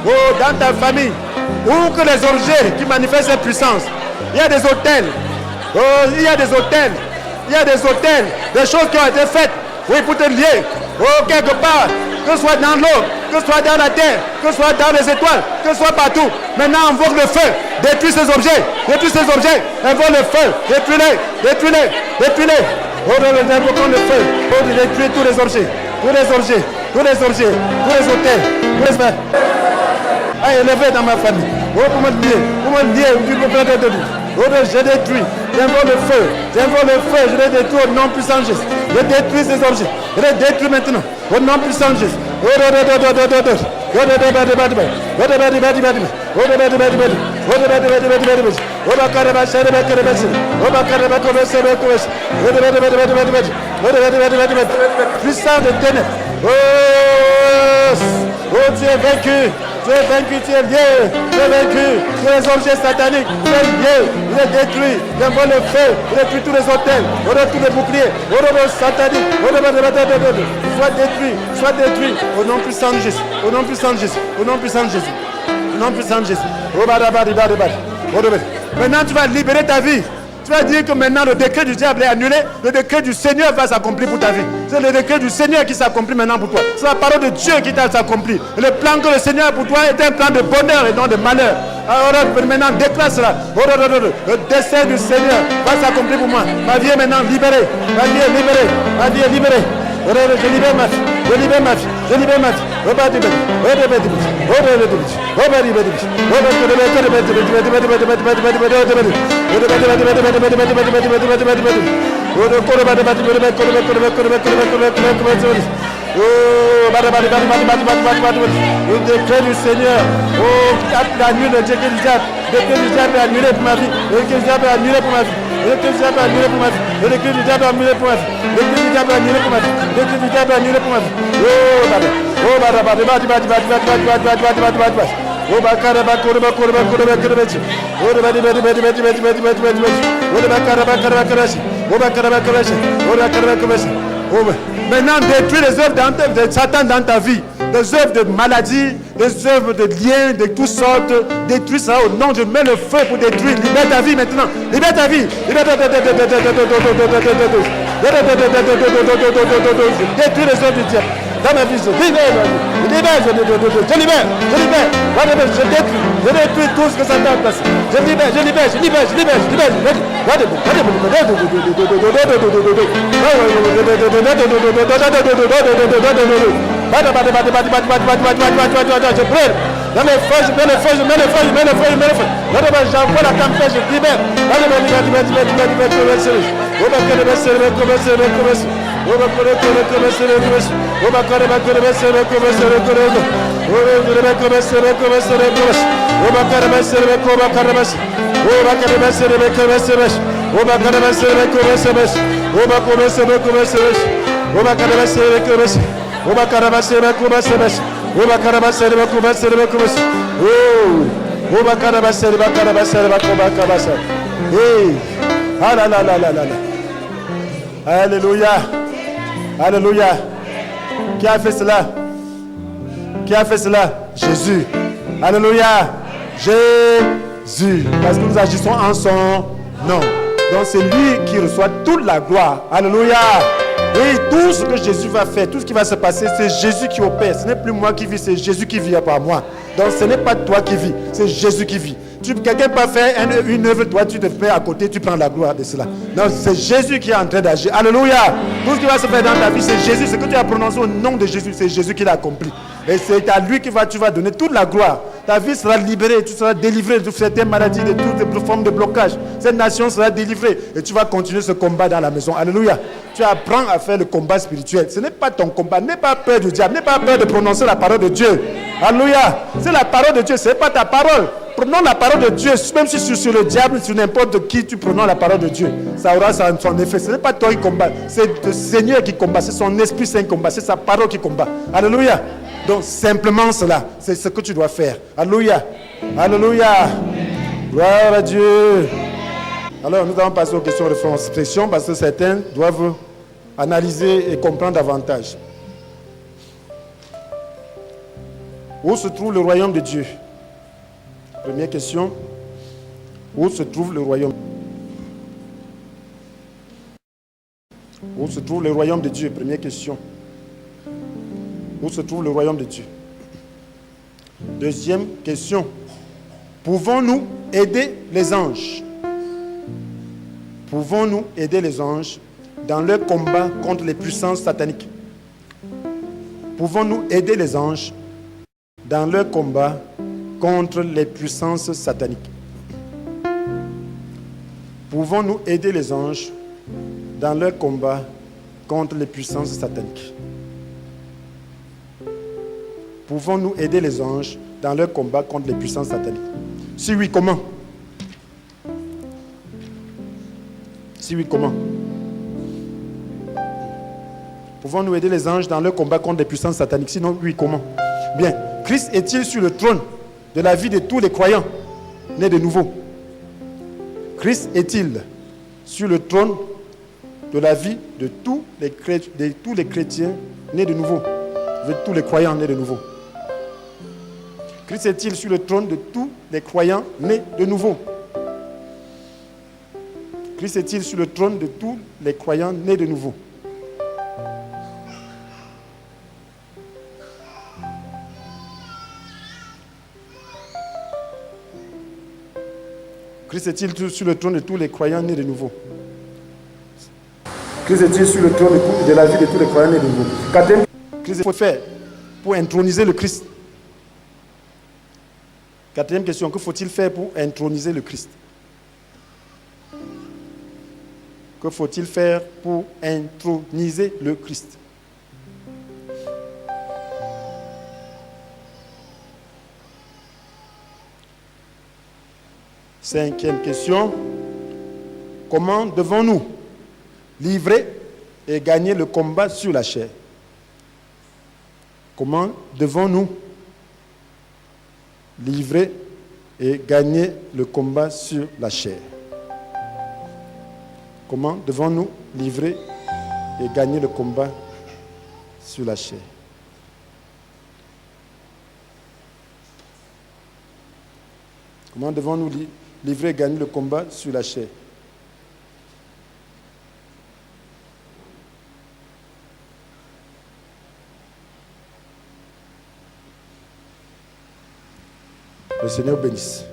S1: Oh, dans ta famille, où que les objets qui manifestent cette puissance, il y a des hôtels. Oh, il y a des hôtels. Il y a des hôtels, des choses qui ont été faites, oui, pour te lier. Oh, quelque part, que ce soit dans l'eau, que ce soit dans la terre, que ce soit dans les étoiles, que ce soit partout. Maintenant, invoque le feu, détruis ces objets, invoque le feu, détruis-les. Oh, nous invoquons le feu, oh, détruire tous les objets, tous les hôtels, tous les sphères. Ah, élevé dans ma famille. Oh, pour me lier, du propriétaire de lui. Oh, je détruis, j'invoque le feu, je les détruis au nom puissant de Jésus. Je détruis ces objets, je les détruis maintenant, au nom puissant de Jésus. Puissant de ténèbres. Oh, tu es vaincu. Tu es vaincu, tu es lié, tu es vaincu, tous les objets sataniques, tu es lié, il est détruit, j'envoie le feu, il détruit tous les hôtels, on a tous les boucliers, on a satanique, soit détruit, au nom puissant de Jésus, au nom puissant de Jésus, au nom puissant de Jésus, au nom puissant de Jésus. Maintenant tu vas libérer ta vie. Tu vas dire que maintenant le décret du diable est annulé, le décret du Seigneur va s'accomplir pour ta vie. C'est le décret du Seigneur qui s'accomplit maintenant pour toi. C'est la parole de Dieu qui t'a s'accompli. Le plan que le Seigneur a pour toi est un plan de bonheur et non de malheur. Alors maintenant déclare cela. Le dessein du Seigneur va s'accomplir pour moi. Ma vie est maintenant libérée. Ma vie est libérée. Ma vie est libérée. Je libère ma fille. Je libère ma fille. Je libère ma fille. Le décret du Seigneur. Oh, la nuit, le décret du diable. Le décret du diable est annulé pour ma vie. Le décret du diable est annulé pour ma vie. Le décret du diable est annulé pour ma vie. Le décret du diable est annulé pour ma vie. Le décret du diable est annulé pour ma vie. Le décret du diable est annulé pour ma vie. Oh, bada. Oh, bada, bada, bada, bada, bada, bada, bada, bada, bada, bada, bada. Oh, bakara, bakara, bakara, bakara, bakara, bakara. Oh, bada, bada, bada, bada, bada, bada, bada, bada, bada. Oh, bakara, bakara, bakara. Oh, bakara, bakara. Oh, bakara, bakara. Oh, maintenant, détruis les œuvres de Satan dans ta vie. Des œuvres de maladie, des œuvres de liens, de toutes sortes. Détruis ça au nom. Je mets le feu pour détruire. Libère ta vie maintenant. Libère ta vie. Détruis les œuvres du diable. Dans ma vie, je libère. Je détruis tout ce que Satan a placé. Je libère. Je brûle. Dans le feu, je mets le feu. J'envoie la tempête, je libère. Hey. Ah là là là là là là. Alléluia. Alléluia. Qui a fait cela? Qui a fait cela? Jésus. Alléluia. Jésus. Parce que nous agissons en son nom. Donc c'est lui qui reçoit toute la gloire. Alléluia. Oui, tout ce que Jésus va faire, tout ce qui va se passer, c'est Jésus qui opère. Ce n'est plus moi qui vis, c'est Jésus qui vit par moi. Donc ce n'est pas toi qui vis, c'est Jésus qui vit. Quelqu'un peut faire une œuvre, toi tu te fais à côté, tu prends la gloire de cela. Non, c'est Jésus qui est en train d'agir. Alléluia. Tout ce qui va se faire dans ta vie, c'est Jésus. Ce que tu as prononcé au nom de Jésus, c'est Jésus qui l'a accompli. Et c'est à lui que tu vas donner toute la gloire. Ta vie sera libérée, tu seras délivré de certaines maladies, de toutes formes de blocage. Cette nation sera délivrée et tu vas continuer ce combat dans la maison. Alléluia. Tu apprends à faire le combat spirituel. Ce n'est pas ton combat. N'aie pas peur du diable. N'aie pas peur de prononcer la parole de Dieu. Alléluia. C'est la parole de Dieu, ce n'est pas ta parole. Prenons la parole de Dieu, même si sur le diable, sur n'importe qui, tu prononces la parole de Dieu. Ça aura son effet. Ce n'est pas toi qui combat, c'est le Seigneur qui combat, c'est son Esprit Saint qui combat, c'est sa parole qui combat. Alléluia. Donc simplement cela, c'est ce que tu dois faire. Alléluia. Alléluia. Gloire à Dieu. Alors nous allons passer aux questions de réflexion parce que certains doivent analyser et comprendre davantage. Où se trouve le royaume de Dieu? Première question. Où se trouve le royaume? Où se trouve le royaume de Dieu? Première question. Où se trouve le royaume de Dieu? Deuxième question. Pouvons-nous aider les anges? Pouvons-nous aider les anges dans leur combat contre les puissances sataniques? Pouvons-nous aider les anges dans leur combat contre les puissances sataniques? Pouvons-nous aider les anges dans leur combat contre les puissances sataniques? Pouvons-nous aider les anges dans leur combat contre les puissances sataniques? Si oui, comment? Si oui, comment? Pouvons-nous aider les anges dans leur combat contre les puissances sataniques? Sinon, oui, comment? Bien. Christ est-il sur le trône de la vie de tous les croyants nés de nouveau? Christ est-il sur le trône de la vie de tous les chrétiens nés de nouveau? De tous les croyants nés de nouveau. Christ est-il sur le trône de tous les croyants nés de nouveau? Christ est-il sur le trône de tous les croyants nés de nouveau? Christ est-il sur le trône de tous les croyants nés de nouveau? Christ est-il sur le trône de la vie de tous les croyants nés de nouveau? Quatrième, Christ, il faut faire pour introniser le Christ. Quatrième question, que faut-il faire pour introniser le Christ? Que faut-il faire pour introniser le Christ? Cinquième question, comment devons-nous livrer et gagner le combat sur la chair? Comment devons-nous livrer et gagner le combat sur la chair? Comment devons-nous livrer et gagner le combat sur la chair? Comment devons-nous livrer et gagner le combat sur la chair? Le Seigneur bénisse.